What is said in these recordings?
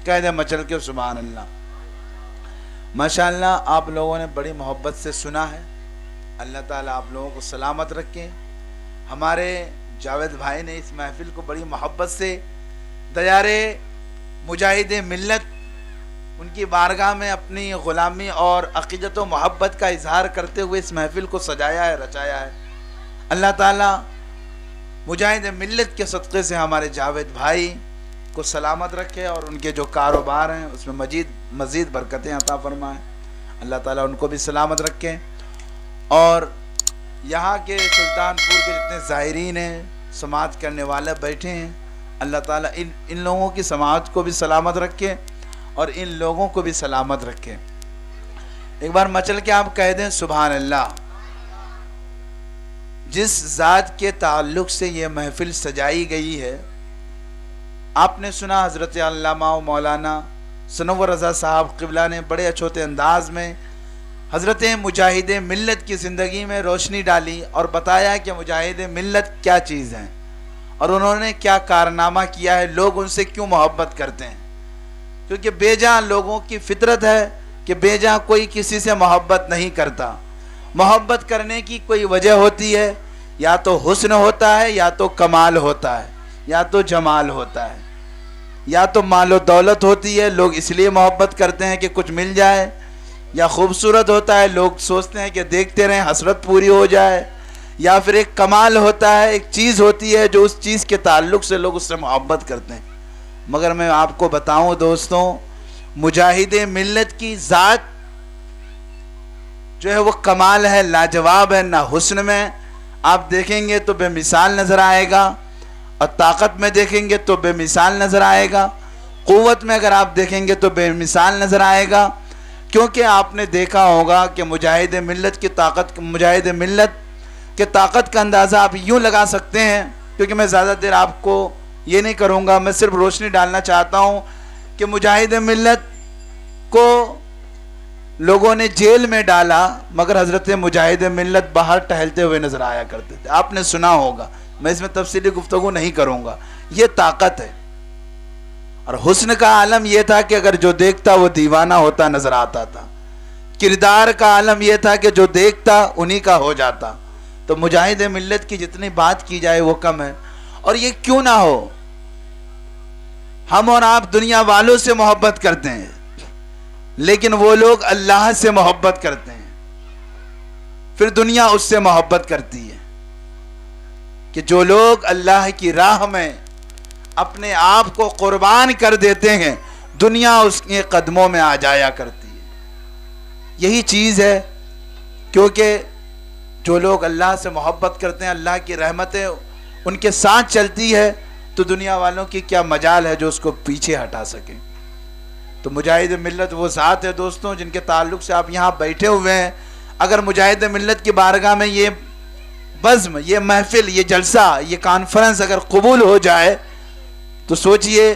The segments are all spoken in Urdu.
کہہ دیں مچل کے سبحان اللہ۔ ماشاءاللہ آپ لوگوں نے بڑی محبت سے سنا ہے، اللہ تعالیٰ آپ لوگوں کو سلامت رکھیں۔ ہمارے جاوید بھائی نے اس محفل کو بڑی محبت سے دیارے مجاہد ملت ان کی بارگاہ میں اپنی غلامی اور عقیدت و محبت کا اظہار کرتے ہوئے اس محفل کو سجایا ہے، رچایا ہے۔ اللہ تعالیٰ مجاہد ملت کے صدقے سے ہمارے جاوید بھائی کو سلامت رکھے اور ان کے جو کاروبار ہیں اس میں مزید برکتیں عطا فرمائے۔ اللہ تعالیٰ ان کو بھی سلامت رکھے، اور یہاں کے سلطان پور کے جتنے زائرین ہیں، سماعت کرنے والے بیٹھے ہیں، اللہ تعالیٰ ان لوگوں کی سماعت کو بھی سلامت رکھے اور ان لوگوں کو بھی سلامت رکھے۔ ایک بار مچل کے آپ کہہ دیں سبحان اللہ۔ جس ذات کے تعلق سے یہ محفل سجائی گئی ہے، آپ نے سنا حضرت علامہ و مولانا سنور رضا صاحب قبلہ نے بڑے اچھوتے انداز میں حضرت مجاہد ملت کی زندگی میں روشنی ڈالی اور بتایا کہ مجاہد ملت کیا چیز ہیں اور انہوں نے کیا کارنامہ کیا ہے، لوگ ان سے کیوں محبت کرتے ہیں۔ کیونکہ بے جان لوگوں کی فطرت ہے کہ بے جان کوئی کسی سے محبت نہیں کرتا۔ محبت کرنے کی کوئی وجہ ہوتی ہے، یا تو حسن ہوتا ہے، یا تو کمال ہوتا ہے، یا تو جمال ہوتا ہے، یا تو مال و دولت ہوتی ہے، لوگ اس لیے محبت کرتے ہیں کہ کچھ مل جائے، یا خوبصورت ہوتا ہے، لوگ سوچتے ہیں کہ دیکھتے رہیں حسرت پوری ہو جائے، یا پھر ایک کمال ہوتا ہے، ایک چیز ہوتی ہے جو اس چیز کے تعلق سے لوگ اس سے محبت کرتے ہیں۔ مگر میں آپ کو بتاؤں دوستوں، مجاہد ملت کی ذات جو ہے وہ کمال ہے، لاجواب ہے۔ نہ حسن میں آپ دیکھیں گے تو بے مثال نظر آئے گا، اور طاقت میں دیکھیں گے تو بے مثال نظر آئے گا، قوت میں اگر آپ دیکھیں گے تو بے مثال نظر آئے گا۔ کیونکہ آپ نے دیکھا ہوگا کہ مجاہد ملت کے طاقت کا اندازہ آپ یوں لگا سکتے ہیں، کیونکہ میں زیادہ دیر آپ کو یہ نہیں کروں گا، میں صرف روشنی ڈالنا چاہتا ہوں کہ مجاہد ملت کو لوگوں نے جیل میں ڈالا، مگر حضرت مجاہد ملت باہر ٹہلتے ہوئے نظر آیا کرتے تھے۔ آپ نے سنا ہوگا، میں اس میں تفصیلی گفتگو نہیں کروں گا۔ یہ طاقت ہے۔ اور حسن کا عالم یہ تھا کہ اگر جو دیکھتا وہ دیوانہ ہوتا نظر آتا تھا۔ کردار کا عالم یہ تھا کہ جو دیکھتا انہی کا ہو جاتا۔ تو مجاہد ملت کی جتنی بات کی جائے وہ کم ہے۔ اور یہ کیوں نہ ہو، ہم اور آپ دنیا والوں سے محبت کرتے ہیں، لیکن وہ لوگ اللہ سے محبت کرتے ہیں، پھر دنیا اس سے محبت کرتی ہے۔ کہ جو لوگ اللہ کی راہ میں اپنے آپ کو قربان کر دیتے ہیں، دنیا اس کے قدموں میں آ جایا کرتی ہے۔ یہی چیز ہے، کیونکہ جو لوگ اللہ سے محبت کرتے ہیں، اللہ کی رحمتیں ان کے ساتھ چلتی ہے، تو دنیا والوں کی کیا مجال ہے جو اس کو پیچھے ہٹا سکیں۔ تو مجاہد ملت وہ ذات ہے دوستوں جن کے تعلق سے آپ یہاں بیٹھے ہوئے ہیں۔ اگر مجاہد ملت کی بارگاہ میں یہ بزم، یہ محفل، یہ جلسہ، یہ کانفرنس اگر قبول ہو جائے تو سوچئے،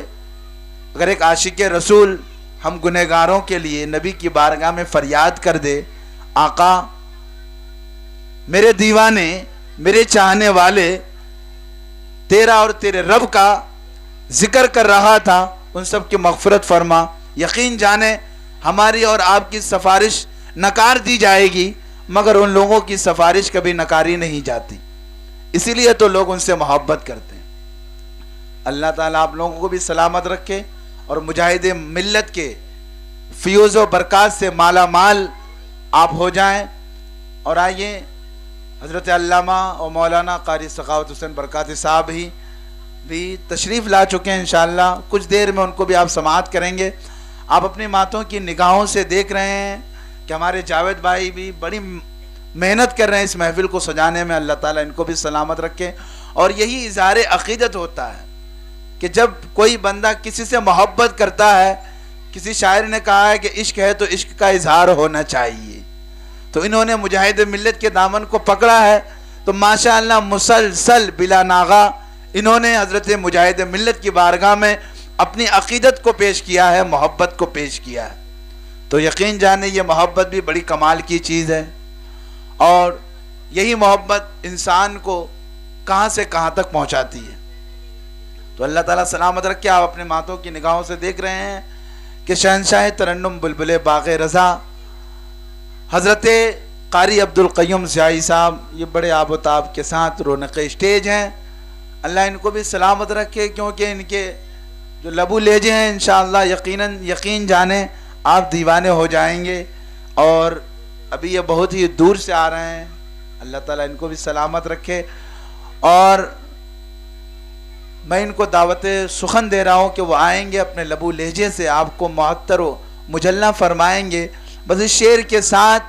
اگر ایک عاشق رسول ہم گنہگاروں کے لیے نبی کی بارگاہ میں فریاد کر دے، آقا میرے دیوانے، میرے چاہنے والے تیرا اور تیرے رب کا ذکر کر رہا تھا، ان سب کی مغفرت فرما، یقین جانے ہماری اور آپ کی سفارش نکار دی جائے گی، مگر ان لوگوں کی سفارش کبھی نکاری نہیں جاتی، اسی لیے تو لوگ ان سے محبت کرتے ہیں۔ اللہ تعالیٰ آپ لوگوں کو بھی سلامت رکھے اور مجاہد ملت کے فیوز و برکات سے مالا مال آپ ہو جائیں۔ اور آئیے حضرت علامہ و مولانا قاری سخاوت حسین برکاتی صاحب ہی بھی تشریف لا چکے ہیں، انشاءاللہ کچھ دیر میں ان کو بھی آپ سماعت کریں گے۔ آپ اپنی ماتوں کی نگاہوں سے دیکھ رہے ہیں کہ ہمارے جاوید بھائی بھی بڑی محنت کر رہے ہیں اس محفل کو سجانے میں، اللہ تعالیٰ ان کو بھی سلامت رکھے۔ اور یہی اظہار عقیدت ہوتا ہے کہ جب کوئی بندہ کسی سے محبت کرتا ہے، کسی شاعر نے کہا ہے کہ عشق ہے تو عشق کا اظہار ہونا چاہیے، تو انہوں نے مجاہد ملت کے دامن کو پکڑا ہے، تو ماشاءاللہ مسلسل بلا ناغہ انہوں نے حضرت مجاہد ملت کی بارگاہ میں اپنی عقیدت کو پیش کیا ہے، محبت کو پیش کیا ہے۔ تو یقین جانے یہ محبت بھی بڑی کمال کی چیز ہے، اور یہی محبت انسان کو کہاں سے کہاں تک پہنچاتی ہے۔ تو اللہ تعالیٰ سلامت رکھے۔ آپ اپنے ماتوں کی نگاہوں سے دیکھ رہے ہیں کہ شہنشاہ ترنم بلبل باغ رضا حضرت قاری عبدالقیوم سیائی صاحب یہ بڑے آب و تاب کے ساتھ رونق اسٹیج ہیں. اللہ ان کو بھی سلامت رکھے، کیونکہ ان کے جو لبو لیجے ہیں انشاءاللہ یقین جانیں آپ دیوانے ہو جائیں گے. اور ابھی یہ بہت ہی دور سے آ رہے ہیں، اللہ تعالیٰ ان کو بھی سلامت رکھے. اور میں ان کو دعوت سخن دے رہا ہوں کہ وہ آئیں گے، اپنے لبو لہجے سے آپ کو معطر و مجلہ فرمائیں گے، بس اس شعر کے ساتھ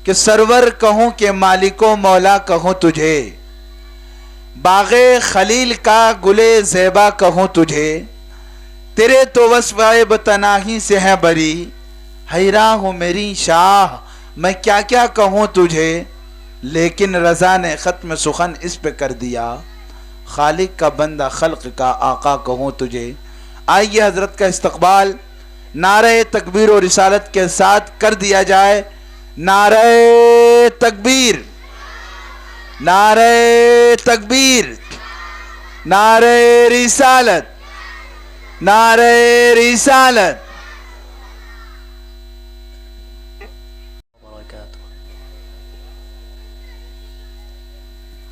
کہ سرور کہوں کہ مالک و مولا کہوں تجھے، باغ خلیل کا گلے زیبا کہوں تجھے، تیرے تو وصف بتناہی سے ہے بری، حیراں ہوں میری شاہ میں کیا کیا کہوں تجھے، لیکن رضا نے ختم سخن اس پہ کر دیا، خالق کا بندہ خلق کا آقا کہوں تجھے. آئیے حضرت کا استقبال نعرہ تکبیر و رسالت کے ساتھ کر دیا جائے. نعرہ تکبیر، نعرہ تکبیر، نعرہ رسالت، نعرہ رسالت.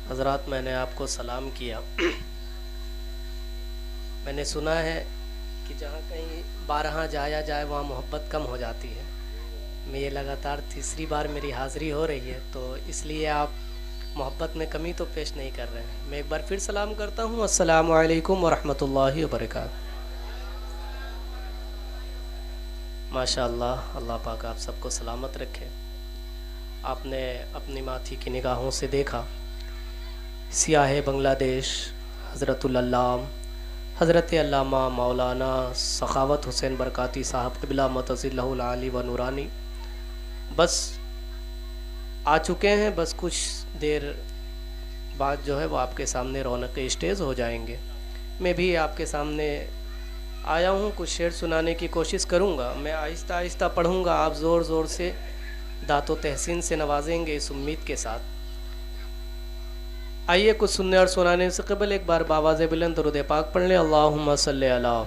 حضرات میں نے آپ کو سلام کیا. میں نے سنا ہے کہ جہاں کہیں بارہاں جایا جائے وہاں محبت کم ہو جاتی ہے. میں یہ لگاتار تیسری بار میری حاضری ہو رہی ہے، تو اس لیے آپ محبت میں کمی تو پیش نہیں کر رہے ہیں. میں ایک بار پھر سلام کرتا ہوں، السلام علیکم ورحمۃ اللہ وبرکاتہ. ماشاء اللہ، اللہ پاک آپ سب کو سلامت رکھے. آپ نے اپنی ماتھی کی نگاہوں سے دیکھا سیاہ بنگلہ دیش حضرت العلام حضرت علامہ مولانا سخاوت حسین برکاتی صاحب قبلہ متضلہ العالی و نورانی بس آ چکے ہیں. بس کچھ دیر بعد جو ہے وہ آپ کے سامنے رونق اسٹیج ہو جائیں گے. میں بھی آپ کے سامنے آیا ہوں، کچھ شعر سنانے کی کوشش کروں گا. میں آہستہ آہستہ پڑھوں گا، آپ زور زور سے داد و تحسین سے نوازیں گے اس امید کے ساتھ. آئیے کچھ سننے اور سنانے سے قبل ایک بار باواز بلند درود پاک پڑھ لیں. اللہم صلی علی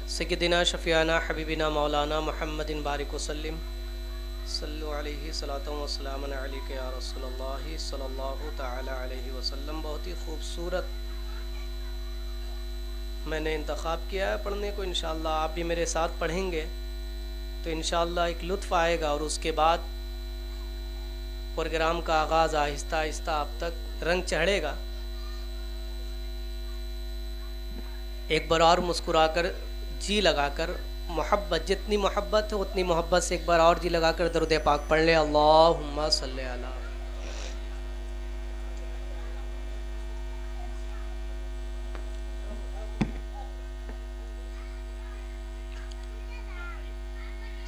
سیدنا شفیعنا حبیبنا مولانا محمد بارک وسلم، صلو علیہ صلاۃ و سلام علیک یا رسول اللہ صلی اللہ تعالی علیہ وسلم. بہت ہی خوبصورت میں نے انتخاب کیا ہے پڑھنے کو. انشاءاللہ آپ بھی میرے ساتھ پڑھیں گے تو انشاءاللہ ایک لطف آئے گا، اور اس کے بعد پروگرام کا آغاز آہستہ آہستہ آپ تک رنگ چڑھے گا. ایک بار اور مسکرا کر، جی لگا کر، محبت جتنی محبت ہے اتنی محبت سے ایک بار اور جی لگا کر درود پاک پڑھ لیں. اللہم صلی علی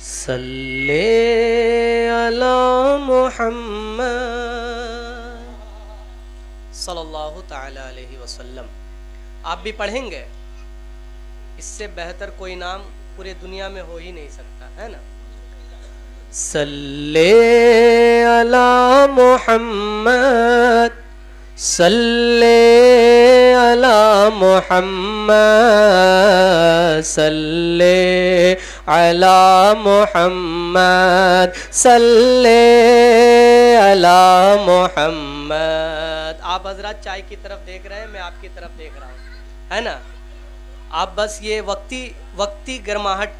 صلی علی محمد صلی اللہ تعالی علیہ وسلم. آپ بھی پڑھیں گے، اس سے بہتر کوئی نام پورے دنیا میں ہو ہی نہیں سکتا ہے نا. صلی علی محمد صلی علی محمد صلی علی محمد صلی علی محمد. آپ حضرات چائے کی طرف دیکھ رہے ہیں، میں آپ کی طرف دیکھ رہا ہوں، ہے نا. آپ بس یہ وقتی گرماہٹ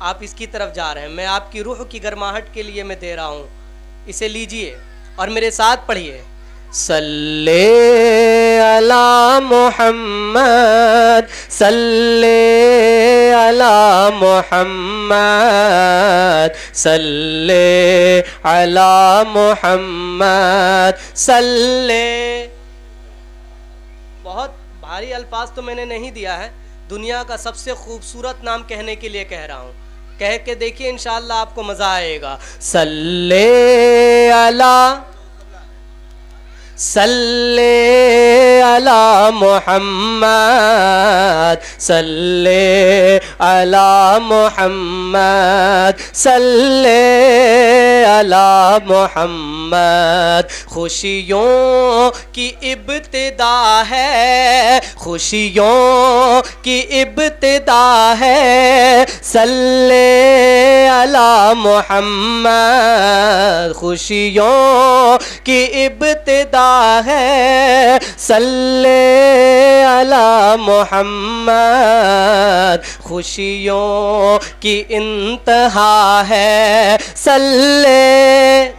آپ اس کی طرف جا رہے ہیں، میں آپ کی روح کی گرماہٹ کے لیے میں دے رہا ہوں. اسے لیجئے اور میرے ساتھ پڑھیے. صلی علی محمد صلی علی محمد صلی علی محمد صلی. بہت بھاری الفاظ تو میں نے نہیں دیا ہے، دنیا کا سب سے خوبصورت نام کہنے کے لیے کہہ رہا ہوں. کہہ کے دیکھیے انشاءاللہ آپ کو مزہ آئے گا. صلی علی صلی علی محمد صلی علی محمد صلی علی محمد. خوشیوں کی ابتدا ہے, خوشیوں کی ابتدا ہے, صلی علی محمد. خوشیوں کی ابتدا ہے, صلی علی محمد. خوشیوں کی انتہا ہے, صلی,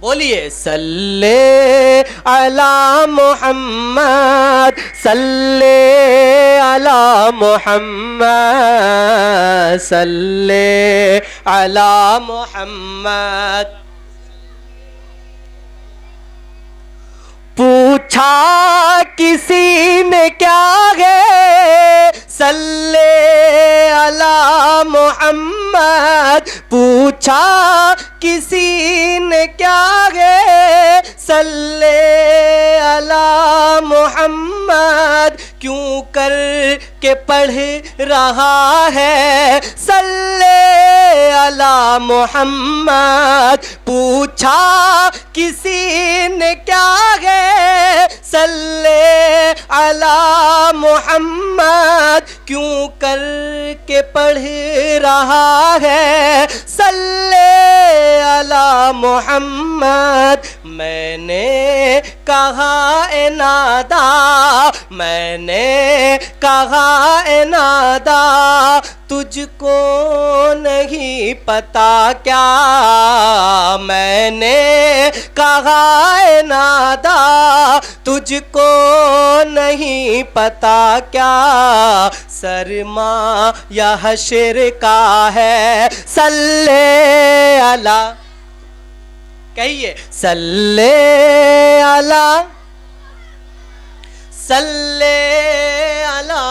بولیے صلی علی محمد صلی علی محمد صلی علی محمد. پوچھا کسی نے کیا ہے, صلی علی محمد. پوچھا کسی نے کیا ہے, صلی علی محمد. کیوں کر کے پڑھ رہا ہے, صلی علی محمد. پوچھا کسی نے کیا ہے, صلی علی محمد. کیوں کر کے پڑھ رہا ہے, صلی علی محمد. میں نے کہا اے نادا, میں نے کہا اے نادا, تجھ کو نہیں پتا کیا. میں نے کہا اے نادا, تجھ کو نہیں پتا کیا. سرما یا حشر کا ہے, صلی علی, کہیے صلی علی, صلی علی,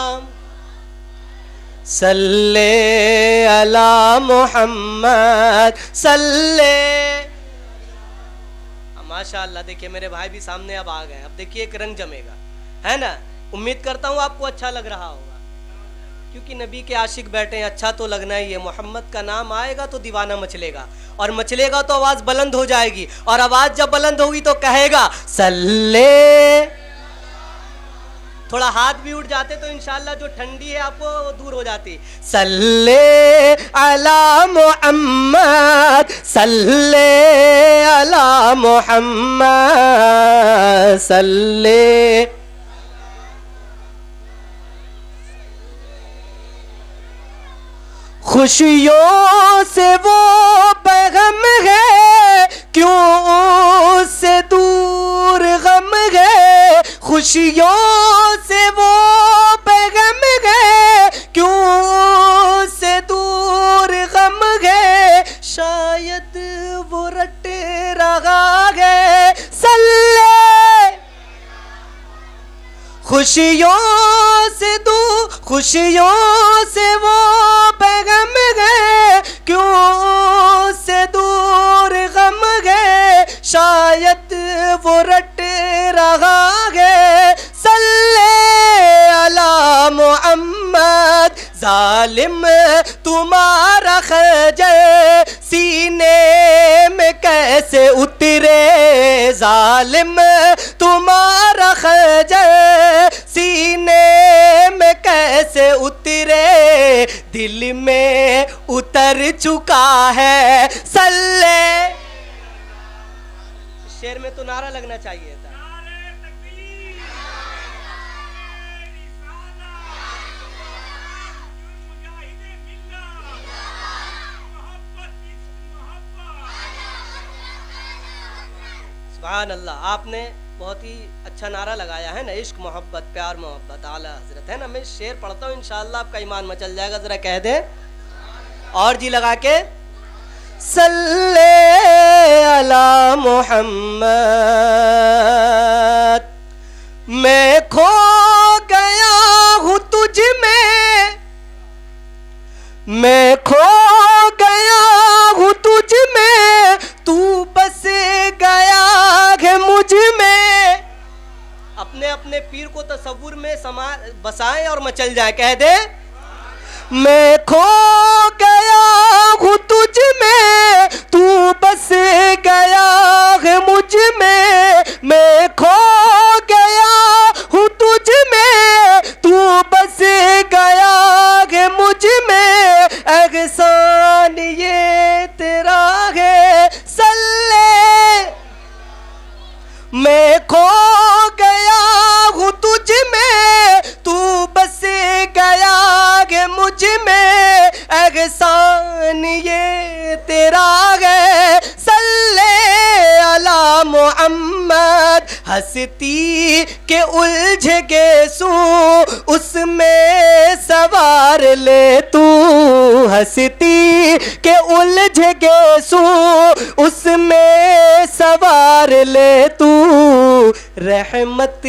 صلی علی محمد صلی. ماشاء اللہ, دیکھیے میرے بھائی بھی سامنے اب آ گئے. اب دیکھیے ایک رنگ جمے گا, ہے نا. امید کرتا ہوں آپ کو اچھا لگ رہا ہوگا, کیونکہ نبی کے عاشق بیٹھے ہیں, اچھا تو لگنا ہی ہے. محمد کا نام آئے گا تو دیوانہ مچلے گا, اور مچلے گا تو آواز بلند ہو جائے گی, اور آواز جب بلند ہوگی تو کہے گا صلی. تھوڑا ہاتھ بھی اٹھ جاتے تو انشاءاللہ جو ٹھنڈی ہے آپ کو وہ دور ہو جاتی. صلی علی محمد صلی علی محمد صلی. خوشیوں سے وہ بیغم ہے, کیوں اس سے دور غم ہے. خوشیوں سے وہ بیغم ہے, کیوں اس سے دور غم ہے. شاید وہ رٹ رہا ہے, صلی. خوشیوں سے دور, خوشیوں سے وہ بیغم ہے, کیوں سے دور غم ہے. شاید وہ رٹ رہا ہے, صلی علی محمد. ظالم تمہارا خنجر سینے میں کیسے اترے, ظالم تمہارا خنجر سینے میں کیسے اترے. دل میں اتر چکا ہے, صلی. شعر میں تو نعرہ لگنا چاہیے تھا. سبحان اللہ, آپ نے بہت ہی اچھا نعرہ لگایا ہے نا, عشق محبت پیار محبت اعلیٰ حضرت, ہے نا. میں شعر پڑھتا ہوں, انشاءاللہ آپ کا ایمان مچل جائے گا. ذرا کہہ دیں اور جی لگا کے, صلی علی محمد. میں کھو گیا ہوں تجھ میں, میں کھو گیا ہوں تجھ میں, تو بس گیا ہے مجھ میں. اپنے چل جائیں. کہہ دے میں کھو گیا ہوں تجھ میں تو بس گیا ہے مجھ میں کھو گیا ہوں تجھ میں تو بس گیا ہے مجھ میں احسان یہ تیرا ہے صلی. میں کھو گیا ہوں تجھ میں تو بس گیا ہے مجھ میں احسان یہ تیرا ہے صلی علی محمد. ہستی کے الجھ گے سو اس میں سوار لے تو. ہستی کے الجھ گے سو اس میں سوار لے تو. رحمت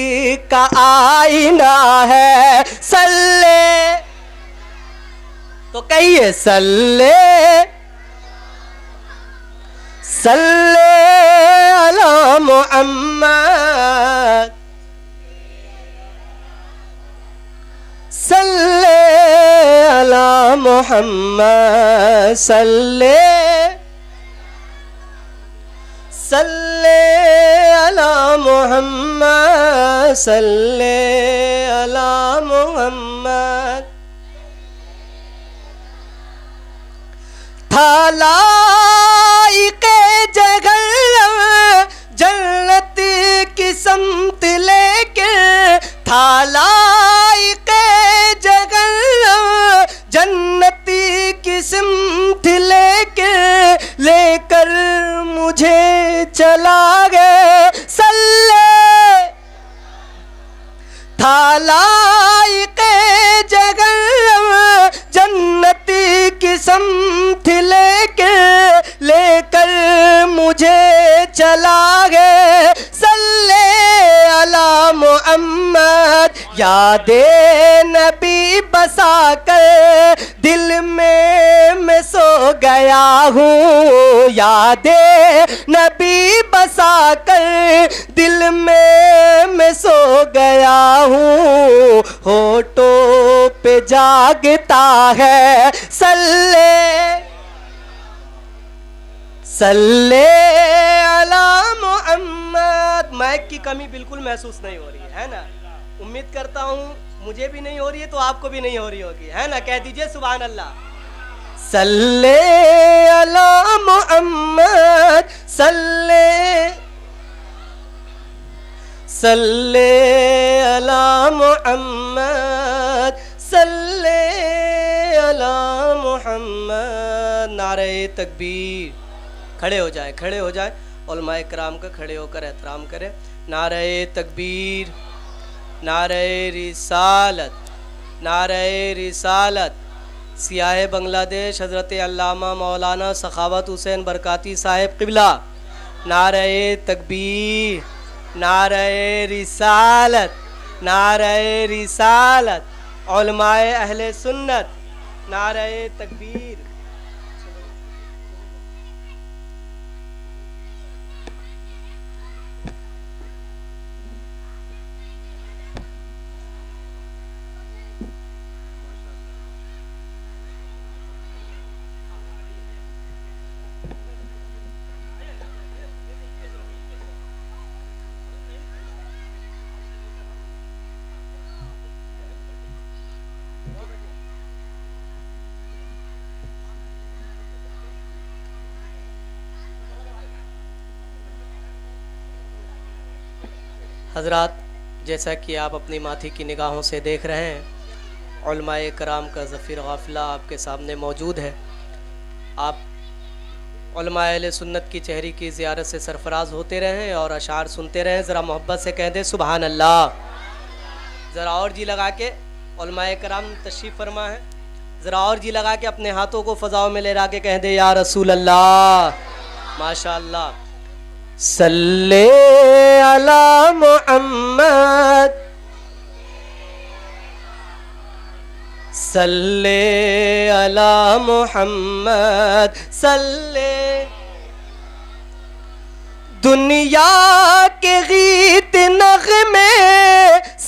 کا آئینہ ہے صلی. تو کہیے صلی علی محمد صلی علی محمد صلی علی محمد صلی علی محمد. تھا لائق جگہ جنت کی سمت لے کے. تھا لائق جگہ جنت کی سمت لے کر مجھے چلا گئے صلی. تھا لائق جگہ جنت کی سمت لے کر مجھے چلا گئے صلی علی محمد. یاد نبی بسا کر دل میں سو گیا ہوں. یاد نبی بسا کر دل میں سو گیا ہوں. ہونٹوں پہ جاگتا ہے صلی علی محمد. مائک کی کمی بالکل محسوس نہیں ہو رہی ہے نا؟ امید کرتا ہوں مجھے بھی نہیں ہو رہی ہے تو آپ کو بھی نہیں ہو رہی ہوگی ہے نا؟ کہہ دیجئے سبحان اللہ. صلی علی محمد صلی علی محمد صلی علی محمد. نعرہ تکبیر. کھڑے ہو جائے علماء کرام کا کھڑے ہو کر احترام کریں. نعرہ تکبیر. نعرہ رسالت. نعرہ رسالت. سیاہ بنگلہ دیش حضرت علامہ مولانا سخاوت حسین برکاتی صاحب قبلہ. نعرہ تکبیر. نعرہ رسالت. نعرہ رسالت. علماء اہل سنت. نعرہ تکبیر. حضرات، جیسا کہ آپ اپنی ماتھی کی نگاہوں سے دیکھ رہے ہیں، علماء کرام کا ظفیر قافلہ آپ کے سامنے موجود ہے. آپ علماء اہل سنت کی چہری کی زیارت سے سرفراز ہوتے رہیں اور اشعار سنتے رہیں. ذرا محبت سے کہہ دیں سبحان اللہ. ذرا اور جی لگا کے، علماء کرام تشریف فرما ہے، ذرا اور جی لگا کے اپنے ہاتھوں کو فضاؤں میں لہرا کے کہہ دیں یا رسول اللہ. ماشاء اللہ. صلی علی محمد صلی علی محمد صلی. دنیا کے گیت نغمے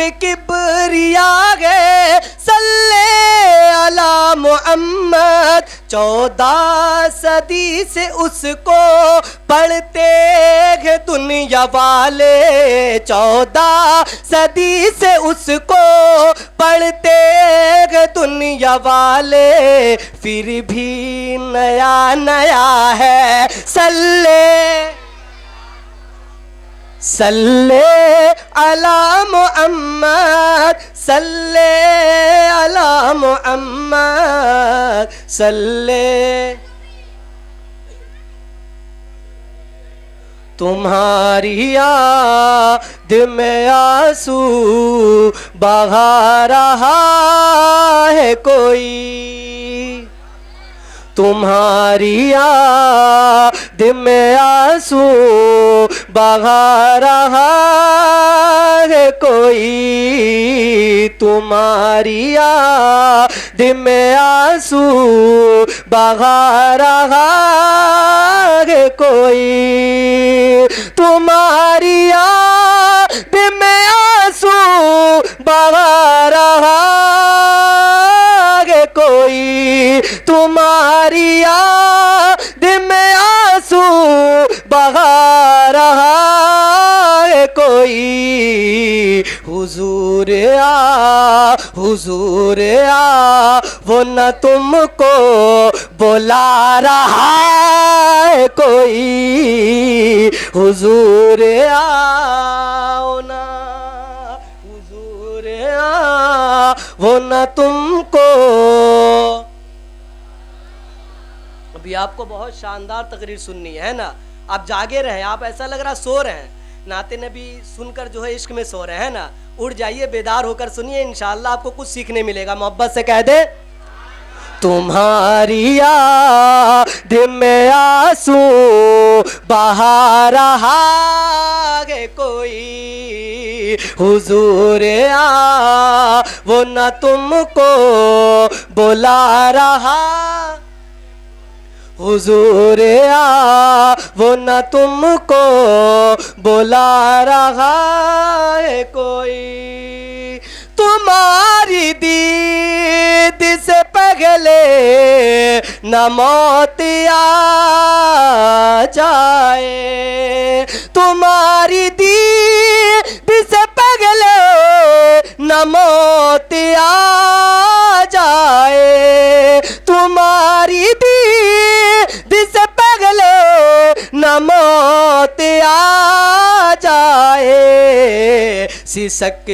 بے کبریا ہے صلی علی محمد 14 صدی سے اس کو پڑھتے ہیں دنیا والے 14 صدی سے اس کو پڑھتے ہیں دنیا والے پھر بھی نیا نیا ہے صلی علی محمد صلی علی محمد صلی تمہاری یاد میں آنسو بہا رہا ہے کوئی تمہاری یاد میں آنسو بہا رہا ہے کوئی تمہاری یاد میں آنسو بہا رہا ہے کوئی تمہاری یاد میں آنسو بہا رہا ہے کوئی تمہاری یاد میں آنسو بہا رہا ہے کوئی حضور آ وہ نہ تم کو بلا رہا ہے کوئی حضور آؤ نا حضور آ وہ نہ تم کو ابھی آپ کو بہت شاندار تقریر سننی ہے نا آپ جاگے رہیں آپ ایسا لگ رہا سو رہے ہیں نعت نبی سن کر جو ہے عشق میں سو رہے ہیں نا اٹھ جائیے بیدار ہو کر سنیے انشاءاللہ آپ کو کچھ سیکھنے ملے گا محبت سے کہہ دے تمہاری یاد میں آنسو بہا رہا ہے کوئی حضور آ وہ نہ تم کو بلا رہا حضور آ وہ نہ تم کو بلا رہا ہے کوئی تمہاری دید سے پہلے نہ موت آ جائے تمہاری دید سے پہلے نہ موت آ جائے تمہاری دید سے پہلے نہ موت آ جائے سیسک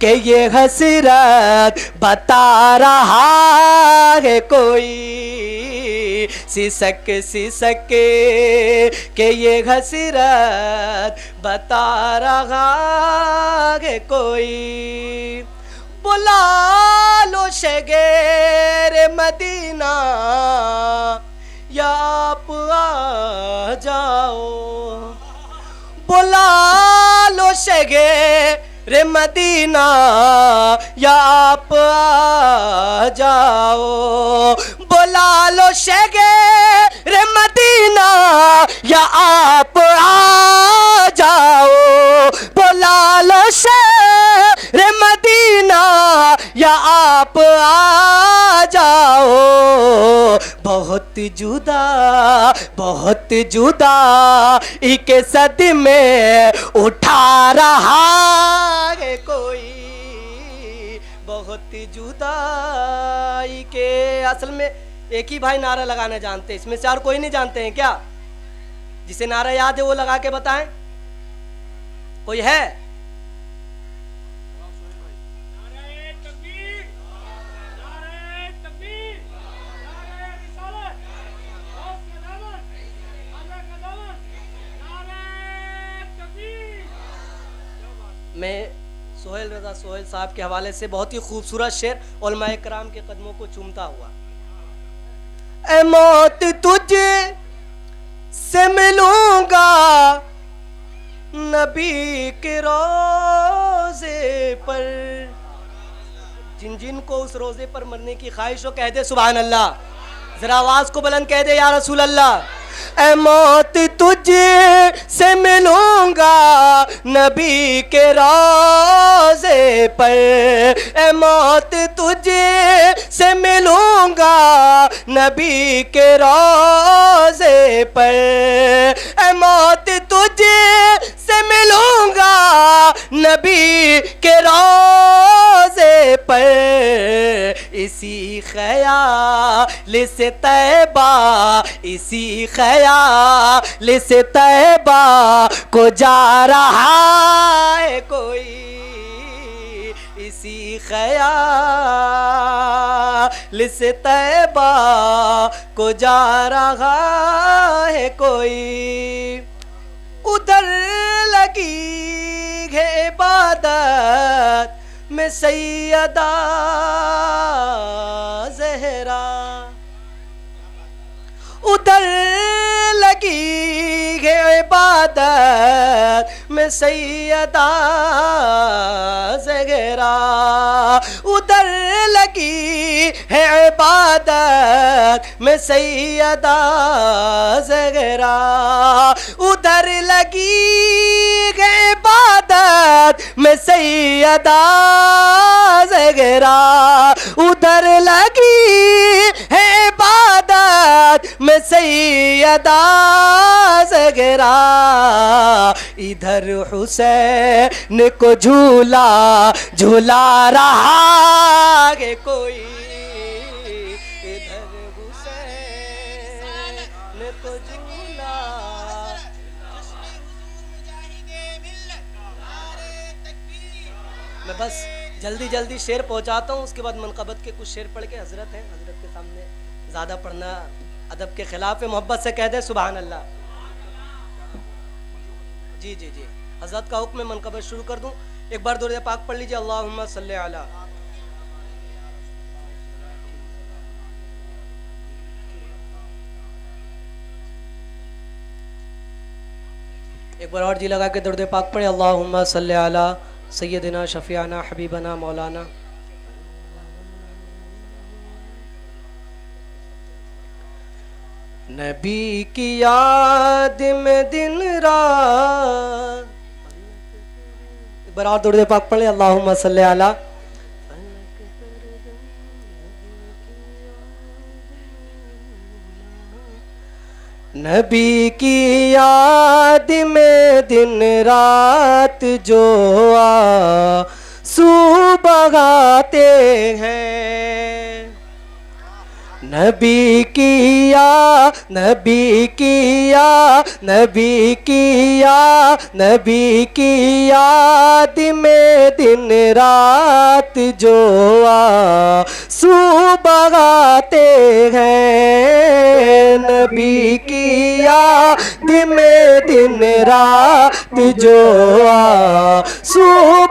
کہ یہ حسرت بتا رہا ہے کوئی سیسک کہ یہ حسرت بتا رہا ہے کوئی بلا لو شگیر مدینہ یا آپ آ جاؤ بلا لو شگیر مدینہ یا آپ آ جاؤ بلا لو شگیر مدینہ یا آپ آ جاؤ بلا لو شگیر مدینہ یا آپ آ جاؤ بہت جدا ایک صدمے اٹھا رہا ہے کوئی بہت جدائی کے اصل میں ایک ہی بھائی نعرہ لگانا جانتے ہیں اس میں سے اور کوئی نہیں جانتے ہیں کیا جسے نعرہ یاد ہے وہ لگا کے بتائیں کوئی ہے میں سہیل رضا سہیل صاحب کے حوالے سے بہت ہی خوبصورت شعر علماء کرام کے قدموں کو چومتا ہوا اے موت تجھ سے ملوں گا نبی کے روزے پر جن کو اس روزے پر مرنے کی خواہش ہو کہہ دے سبحان اللہ ذرا آواز کو بلند کہہ دے یا رسول اللہ اے موت تجھ سے ملوں گا نبی کے روضے پر، اے موت تجھ سے ملوں گا نبی کے روضے پر، اے موت تجھ سے ملوں گا نبی کے روضے پر، اسی خیال سے طیبہ، اسی خیال سے طیبہ کو جا رہا ہے کوئی، اسی خیال سے طیبہ کو جا رہا ہے کوئی، ادھر لگی ہے عبادت میں سیدہ زہرا، ادھر لگی ہے عبادت میں سیدہ زہرا، ادھر لگی ہے عبادت میں سیدہ زہرا، ادھر لگی ہے عبادت میں سیدہ زہرا، ادھر لگی ہے عبادت میں سیدہ زہرا، ادھر حسین کو جھولا جھولا رہا ہے کوئی، ادھر حسین کو جھولا۔ میں بس جلدی جلدی شعر پہنچاتا ہوں، اس کے بعد منقبت کے کچھ شعر پڑھ کے حضرت ہیں، حضرت کے سامنے زیادہ پڑھنا ادب کے خلاف ہے، محبت سے کہہ دیں سبحان اللہ۔ جی جی جی حضرت کا حکم ہے، منقبت شروع کر دوں، ایک بار درود پاک پڑھ لیجیے، اللہم صلی علی۔ ایک بار اور جی لگا کے درود پاک پڑھے، اللہم صلی علی سیدنا شفیعنا حبیبنا مولانا۔ نبی کی یاد میں دن رات، ایک بار اور درود پاک پڑھے، اللہم صلی علی۔ نبی کی یاد میں دن رات جو آنسو بہاتے ہیں، نبی کی یاد، نبی کی یاد، نبی کی یاد، نبی کی یاد میں دن رات جو آنسو بہاتے ہیں، نبی کی یاد میں دن رات جو آنسو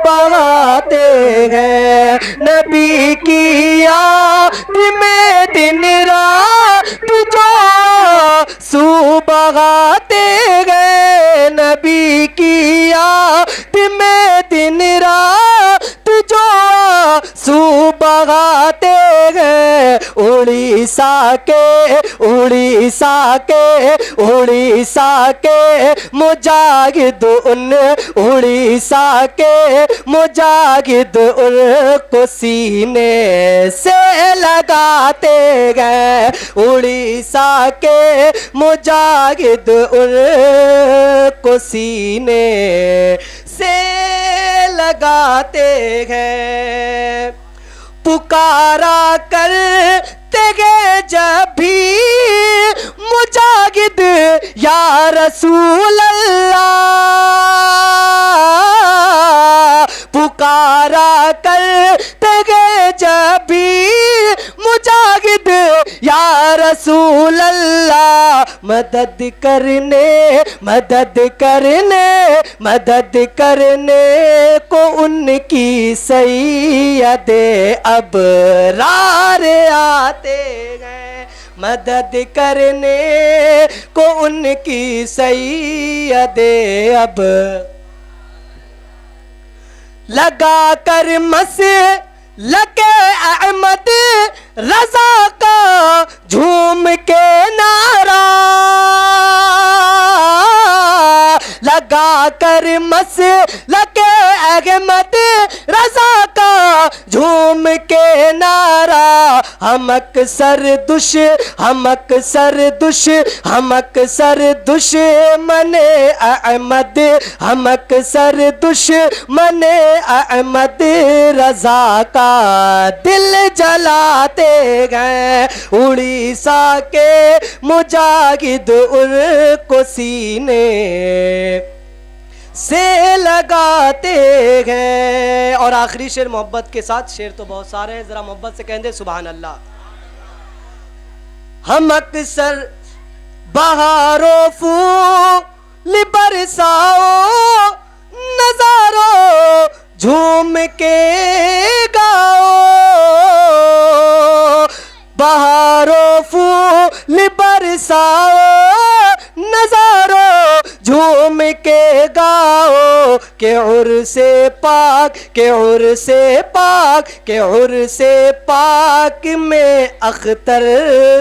بہاتے ہیں، نبی کی یاد میں دن رات جو آنسو بہاتے ہیں، نبی کی یاد میں دن رات جو آنسو بہاتے ہیں، اڑیسہ کے مجاہد ان، اڑیسہ کے مجاہد ان کو سینے سے لگاتے گئے، اڑیسہ کے مجاہد ان کو سینے سے لگاتے ہیں، پکارا کرتے گے جب بھی مجاہد یا رسول اللہ، پکارا کرتے گے جب بھی مجاہد یا رسول اللہ، مدد کرنے مدد کرنے مدد کرنے کو ان کی سید ابرار آتے گئے، مدد کرنے کو ان کی سید اب لگا کر مسجد لگے احمد رضا کا جھوم کے نعرہ لگا کر مسلک احمد رضا کا جھوم کے نعرہ ہم اکثر دشمن احمد ہم اکثر دشمن احمد رضا کا دل جلاتے گئے اڑیسہ کے مجاہد ان کو سینے سے لگاتے ہیں. اور آخری شعر محبت کے ساتھ، شعر تو بہت سارے ہیں، ذرا محبت سے کہیں دے سبحان اللہ. ہم اکثر بہاروں پھول برساؤ نظاروں جھوم کے گاؤ بہاروں پھول برساؤ نظاروں جھوم کے گاؤ کہ عرس پاک میں اختر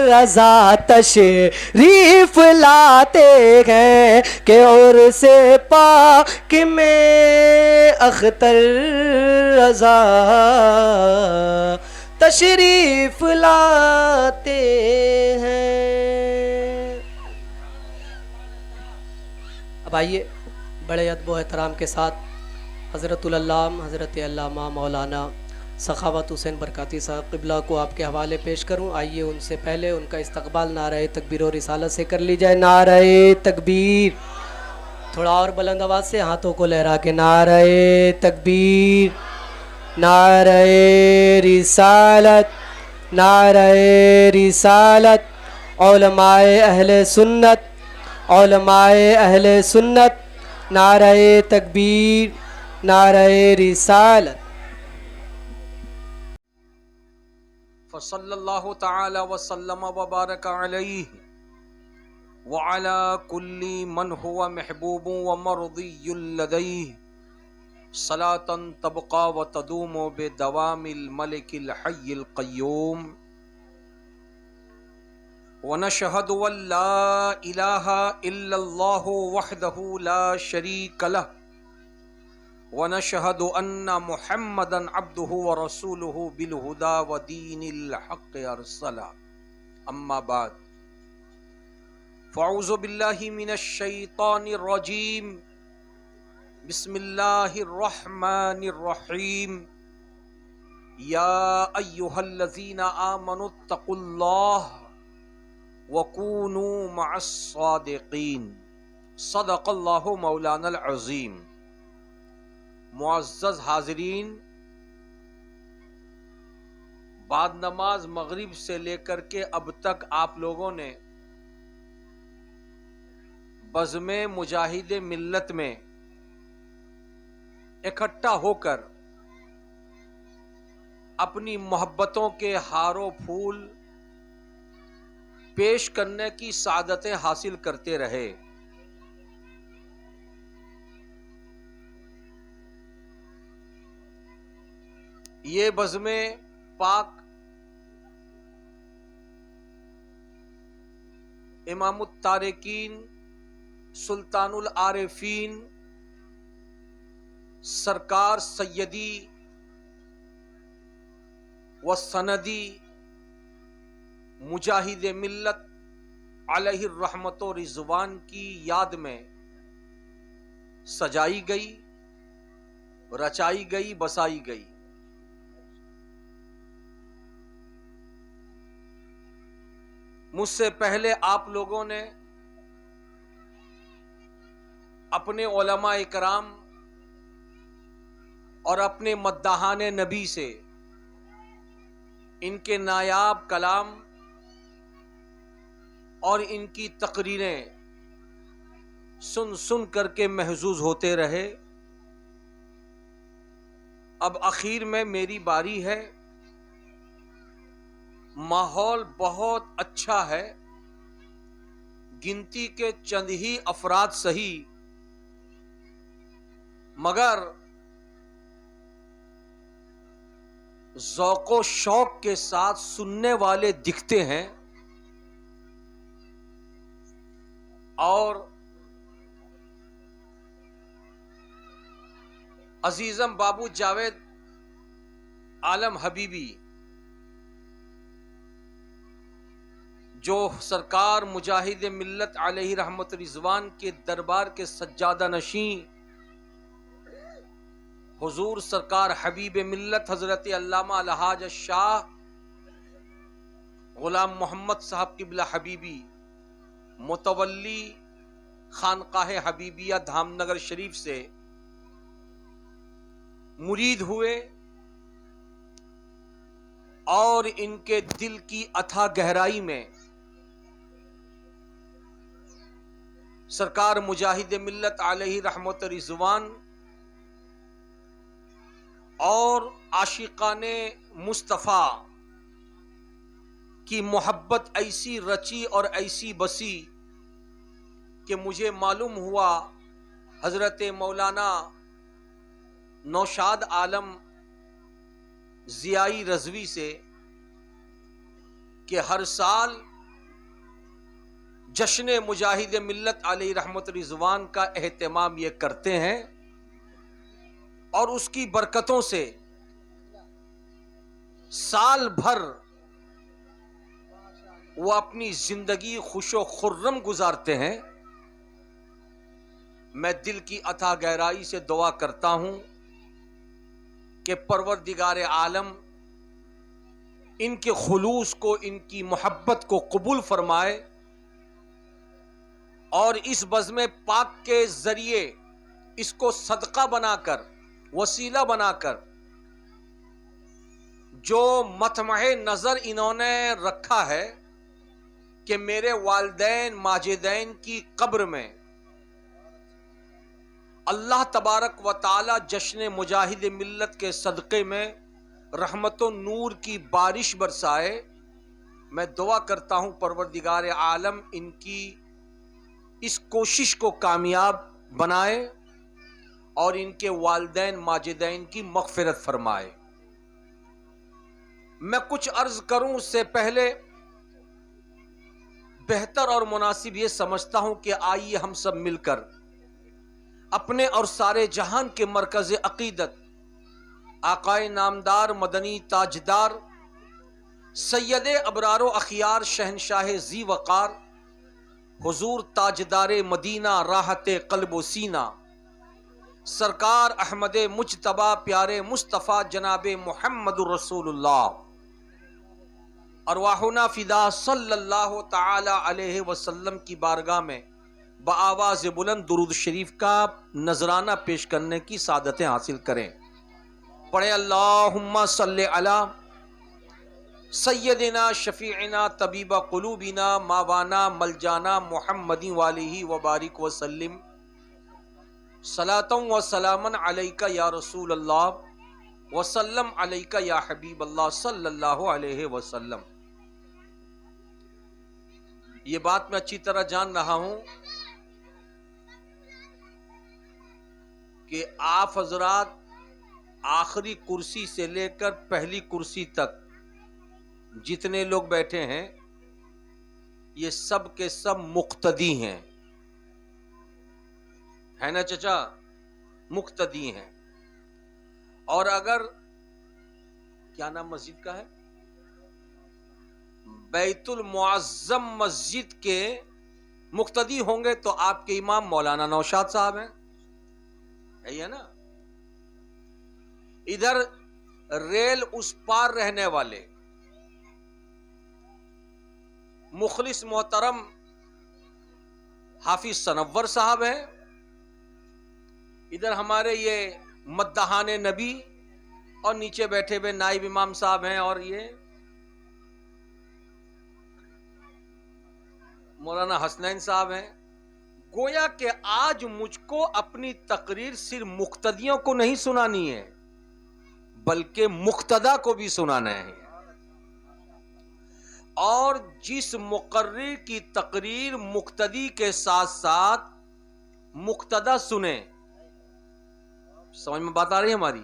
رضا تشریف لاتے ہیں کہ عرس پاک میں اختر رضا تشریف لاتے ہیں. اب آئیے بڑے ادب و احترام کے ساتھ حضرت العلامہ حضرت علامہ مولانا سخاوت حسین برکاتی صاحب قبلہ کو آپ کے حوالے پیش کروں. آئیے ان سے پہلے ان کا استقبال نعرہ تکبیر و رسالت سے کر لی جائے. نعرہ تکبیر، تھوڑا اور بلند آواز سے ہاتھوں کو لہرا کے نعرہ تکبیر، نعرہ رسالت، نعرہ رسالت. علماء اہل سنت نعرہ تکبیر، نعرہ رسالت. فصلی اللہ تعالی وسلم وبارک علیہ وعلی کل من هو محبوب ومرضی لدیہ صلاة تبقى وتدوم بدوام الملك الحي القيوم. ونشهد أن لا إله إلا الله وحده لا شريك له ونشهد أن محمدا عبده ورسوله بالهدى ودين الحق أرسله. أما بعد، فأعوذ بالله من الشيطان الرجيم. بسم الله الرحمن الرحيم. يا أيها الذين آمنوا اتقوا الله وَكُونُوا مَعَ الصَّادِقِينَ. صدق اللہ مولانا العظیم. معزز حاضرین، بعد نماز مغرب سے لے کر کے اب تک آپ لوگوں نے بزم مجاہد ملت میں اکٹھا ہو کر اپنی محبتوں کے ہار و پھول پیش کرنے کی سعادتیں حاصل کرتے رہے. یہ بزم پاک امام التارکین سلطان العارفین سرکار سیدی و سندی مجاہد ملت علیہ الرحمت و رضوان کی یاد میں سجائی گئی، رچائی گئی، بسائی گئی. مجھ سے پہلے آپ لوگوں نے اپنے علماء اکرام اور اپنے مداحان نبی سے ان کے نایاب کلام اور ان کی تقریریں سن کر کے محظوظ ہوتے رہے. اب اخیر میں میری باری ہے. ماحول بہت اچھا ہے، گنتی کے چند ہی افراد سہی، مگر ذوق و شوق کے ساتھ سننے والے دکھتے ہیں، اور عزیزم بابو جاوید عالم حبیبی جو سرکار مجاہد ملت علیہ رحمت رضوان کے دربار کے سجادہ نشین حضور سرکار حبیب ملت حضرت علامہ الحاج شاہ غلام محمد صاحب قبلہ حبیبی متولی خانقاہ حبیبیہ دھام نگر شریف سے مرید ہوئے، اور ان کے دل کی اتھا گہرائی میں سرکار مجاہد ملت علیہ رحمت رضوان اور عاشقان مصطفیٰ کی محبت ایسی رچی اور ایسی بسی کہ مجھے معلوم ہوا حضرت مولانا نوشاد عالم ضیائی رضوی سے کہ ہر سال جشن مجاہد ملت علیہ رحمت رضوان کا اہتمام یہ کرتے ہیں، اور اس کی برکتوں سے سال بھر وہ اپنی زندگی خوش و خرم گزارتے ہیں۔ میں دل کی اتھا گہرائی سے دعا کرتا ہوں کہ پروردگار عالم ان کے خلوص کو، ان کی محبت کو قبول فرمائے، اور اس بزم پاک کے ذریعے اس کو صدقہ بنا کر، وسیلہ بنا کر، جو مطمع نظر انہوں نے رکھا ہے کہ میرے والدین ماجدین کی قبر میں اللہ تبارک و تعالی جشن مجاہد ملت کے صدقے میں رحمت و نور کی بارش برسائے۔ میں دعا کرتا ہوں پروردگار عالم ان کی اس کوشش کو کامیاب بنائے اور ان کے والدین ماجدین کی مغفرت فرمائے۔ میں کچھ عرض کروں اس سے پہلے بہتر اور مناسب یہ سمجھتا ہوں کہ آئیے ہم سب مل کر اپنے اور سارے جہان کے مرکز عقیدت آقائے نامدار مدنی تاجدار سید ابرار و اخیار شہنشاہ ذی وقار حضور تاجدار مدینہ راحت قلب و سینہ سرکار احمد مجتبی پیارے مصطفیٰ جناب محمد رسول اللہ ارواحنا فدا صلی اللہ تعالی علیہ وسلم کی بارگاہ میں بآواز بلند درود شریف کا نذرانہ پیش کرنے کی سعادتیں حاصل کریں۔ پڑھے اللہم صلی علی سیدنا شفیعنا طبیب قلوبنا ماوانا ملجانا محمد والیہ وبارک وسلم صلاۃ و سلاما علیک یا رسول اللہ وسلم علیک یا حبیب اللہ صلی اللہ علیہ وسلم۔ یہ بات میں اچھی طرح جان رہا ہوں کہ آپ حضرات آخری کرسی سے لے کر پہلی کرسی تک جتنے لوگ بیٹھے ہیں یہ سب کے سب مقتدی ہیں، ہے نا چچا؟ مقتدی ہیں۔ اور اگر کیا نام مسجد کا ہے، بیت المعظم مسجد کے مقتدی ہوں گے تو آپ کے امام مولانا نوشاد صاحب ہیں، ہے نا؟ ادھر ریل اس پار رہنے والے مخلص محترم حافظ سنور صاحب ہیں، ادھر ہمارے یہ مدحان نبی اور نیچے بیٹھے ہوئے نائب امام صاحب ہیں، اور یہ مولانا حسنین صاحب ہیں۔ گویا کہ آج مجھ کو اپنی تقریر صرف مقتدیوں کو نہیں سنانی ہے بلکہ مقتدا کو بھی سنانا ہے، اور جس مقرر کی تقریر مقتدی کے ساتھ ساتھ مقتدا سنیں، سمجھ میں بات آ رہی ہے ہماری؟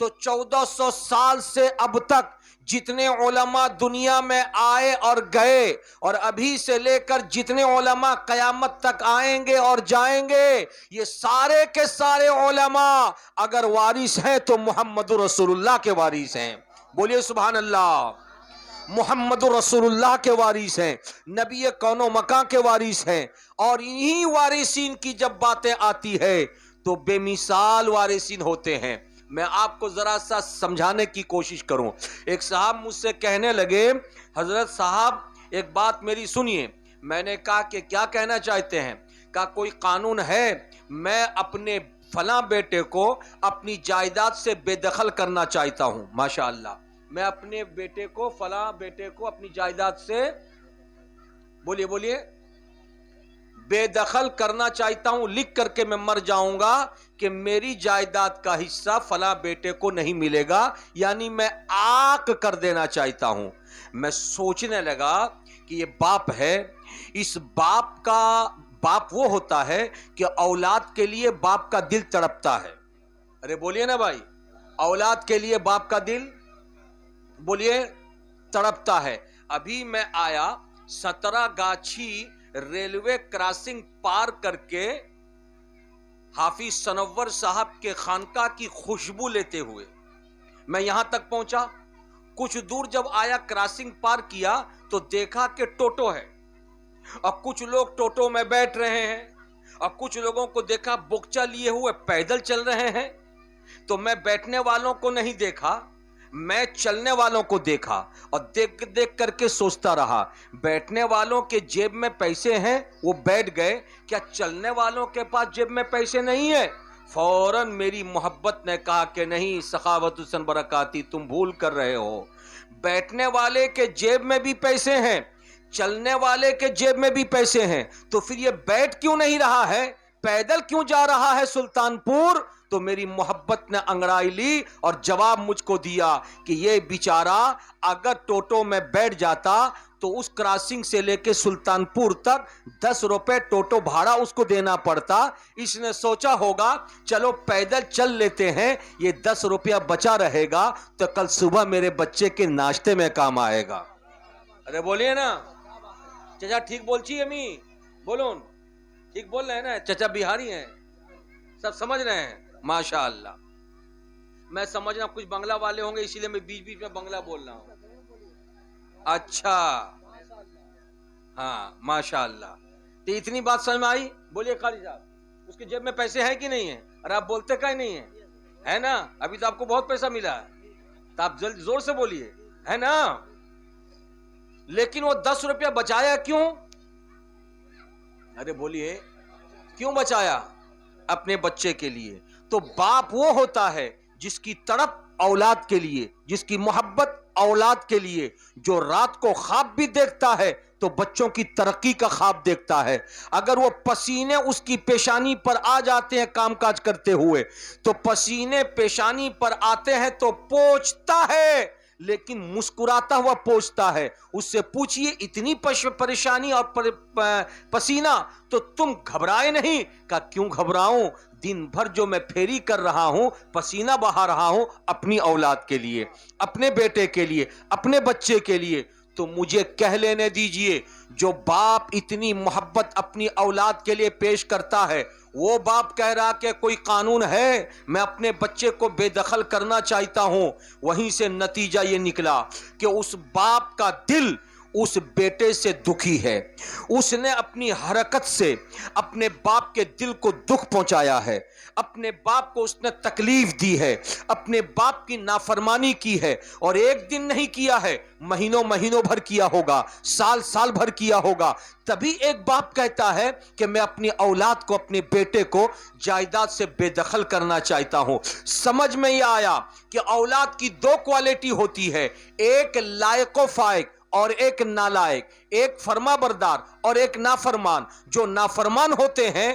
تو 1400 سال سے اب تک جتنے علماء دنیا میں آئے اور گئے، اور ابھی سے لے کر جتنے علماء قیامت تک آئیں گے اور جائیں گے، یہ سارے کے سارے علماء اگر وارث ہیں تو محمد رسول اللہ کے وارث ہیں. بولیے سبحان اللہ. محمد رسول اللہ کے وارث ہیں، نبی کون و مکان کے وارث ہیں. اور انہی وارثین کی جب باتیں آتی ہے تو بے مثال وارثین ہوتے ہیں. میں آپ کو ذرا سا سمجھانے کی کوشش کروں. ایک صاحب مجھ سے کہنے لگے، حضرت صاحب ایک بات میری سنیے. میں نے کہا کہ کیا کہنا چاہتے ہیں؟ کہا کوئی قانون ہے میں اپنے فلاں بیٹے کو اپنی جائیداد سے بے دخل کرنا چاہتا ہوں. ماشاءاللہ، میں اپنے بیٹے کو، فلاں بیٹے کو اپنی جائیداد سے بولیے بے دخل کرنا چاہتا ہوں، لکھ کر کے میں مر جاؤں گا کہ میری جائیداد کا حصہ فلاں بیٹے کو نہیں ملے گا، یعنی میں آق کر دینا چاہتا ہوں. میں سوچنے لگا کہ یہ باپ ہے، اس باپ وہ ہوتا ہے کہ اولاد کے لیے باپ کا دل تڑپتا ہے. ارے بولیے نا بھائی، اولاد کے لیے باپ کا دل بولیے تڑپتا ہے. ابھی میں آیا 17 گاچھی ریلوے کراسنگ پار کر کے حافظ سنور صاحب کے خانقاہ کی خوشبو لیتے ہوئے میں یہاں تک پہنچا. کچھ دور جب آیا، کراسنگ پار کیا تو دیکھا کہ ٹوٹو ہے، اور کچھ لوگ ٹوٹو میں بیٹھ رہے ہیں، اور کچھ لوگوں کو دیکھا بکچا لیے ہوئے پیدل چل رہے ہیں. تو میں بیٹھنے والوں کو نہیں دیکھا، میں چلنے والوں کو دیکھا، اور دیکھ کر کے سوچتا رہا، بیٹھنے والوں کے جیب میں پیسے ہیں وہ بیٹھ گئے، کیا چلنے والوں کے پاس جیب میں پیسے نہیں ہیں؟ فوراً میری محبت نے کہا کہ نہیں سخاوت حسن برکاتی، تم بھول کر رہے ہو. بیٹھنے والے کے جیب میں بھی پیسے ہیں، چلنے والے کے جیب میں بھی پیسے ہیں، تو پھر یہ بیٹھ کیوں نہیں رہا ہے، پیدل کیوں جا رہا ہے سلطان پور؟ تو میری محبت نے انگڑائی لی اور جواب مجھ کو دیا کہ یہ بیچارہ اگر ٹوٹو میں بیٹھ جاتا تو اس کراسنگ سے لے کے سلطان پور تک 10 روپے ٹوٹو بھاڑا اس کو دینا پڑتا. اس نے سوچا ہوگا چلو پیدل چل لیتے ہیں، یہ 10 روپیہ بچا رہے گا تو کل صبح میرے بچے کے ناشتے میں کام آئے گا. ارے بولیے نا چچا، ٹھیک بولچی امی بولون، ٹھیک بول رہے ہیں نا چچا، بہاری ہیں سب سمجھ رہے ہیں. ماشاء اللہ، میں سمجھ رہا ہوں کچھ بنگلہ والے ہوں گے اسی لیے میں بیچ بیچ میں بنگلہ بول رہا ہوں. اچھا ہاں ماشاء اللہ. تو اتنی بات سمجھ میں آئی. بولیے قاری صاحب، اس کے جیب میں پیسے ہیں کہ نہیں ہیں؟ ارے آپ بولتے کا ہی نہیں ہیں، ہے نا؟ ابھی تو آپ کو بہت پیسہ ملا ہے تو آپ جلد زور سے بولیے، ہے نا؟ لیکن وہ 10 روپیہ بچایا کیوں؟ ارے بولیے کیوں بچایا؟ اپنے بچے کے لیے. تو باپ وہ ہوتا ہے جس کی تڑپ اولاد کے لیے، جس کی محبت اولاد کے لیے، جو رات کو خواب بھی دیکھتا ہے تو بچوں کی ترقی کا خواب دیکھتا ہے. اگر وہ پسینے اس کی پیشانی پر آ جاتے ہیں کام کاج کرتے ہوئے تو پسینے پیشانی پر آتے ہیں تو پوچھتا ہے، لیکن مسکراتا ہوا پوچھتا ہے. اس سے پوچھئے اتنی پریشانی اور پسینہ تو تم گھبرائے نہیں؟ کہا کیوں گھبراؤں، دن بھر جو میں پھیری کر رہا ہوں، پسینہ بہا رہا ہوں اپنی اولاد کے لیے، اپنے بیٹے کے لیے، اپنے بچے کے لیے. تو مجھے کہہ لینے دیجئے، جو باپ اتنی محبت اپنی اولاد کے لیے پیش کرتا ہے، وہ باپ کہہ رہا کہ کوئی قانون ہے میں اپنے بچے کو بے دخل کرنا چاہتا ہوں. وہیں سے نتیجہ یہ نکلا کہ اس باپ کا دل اس بیٹے سے دکھی ہے. اس نے اپنی حرکت سے اپنے باپ کے دل کو دکھ پہنچایا ہے، اپنے باپ کو اس نے تکلیف دی ہے، اپنے باپ کی نافرمانی کی ہے. اور ایک دن نہیں کیا ہے، مہینوں بھر کیا ہوگا، سال بھر کیا ہوگا. تبھی ایک باپ کہتا ہے کہ میں اپنی اولاد کو، اپنے بیٹے کو جائیداد سے بے دخل کرنا چاہتا ہوں. سمجھ میں یہ آیا کہ اولاد کی 2 کوالٹی ہوتی ہے، ایک لائق و فائق اور ایک نالائق، ایک فرما بردار اور ایک نافرمان. جو نافرمان ہوتے ہیں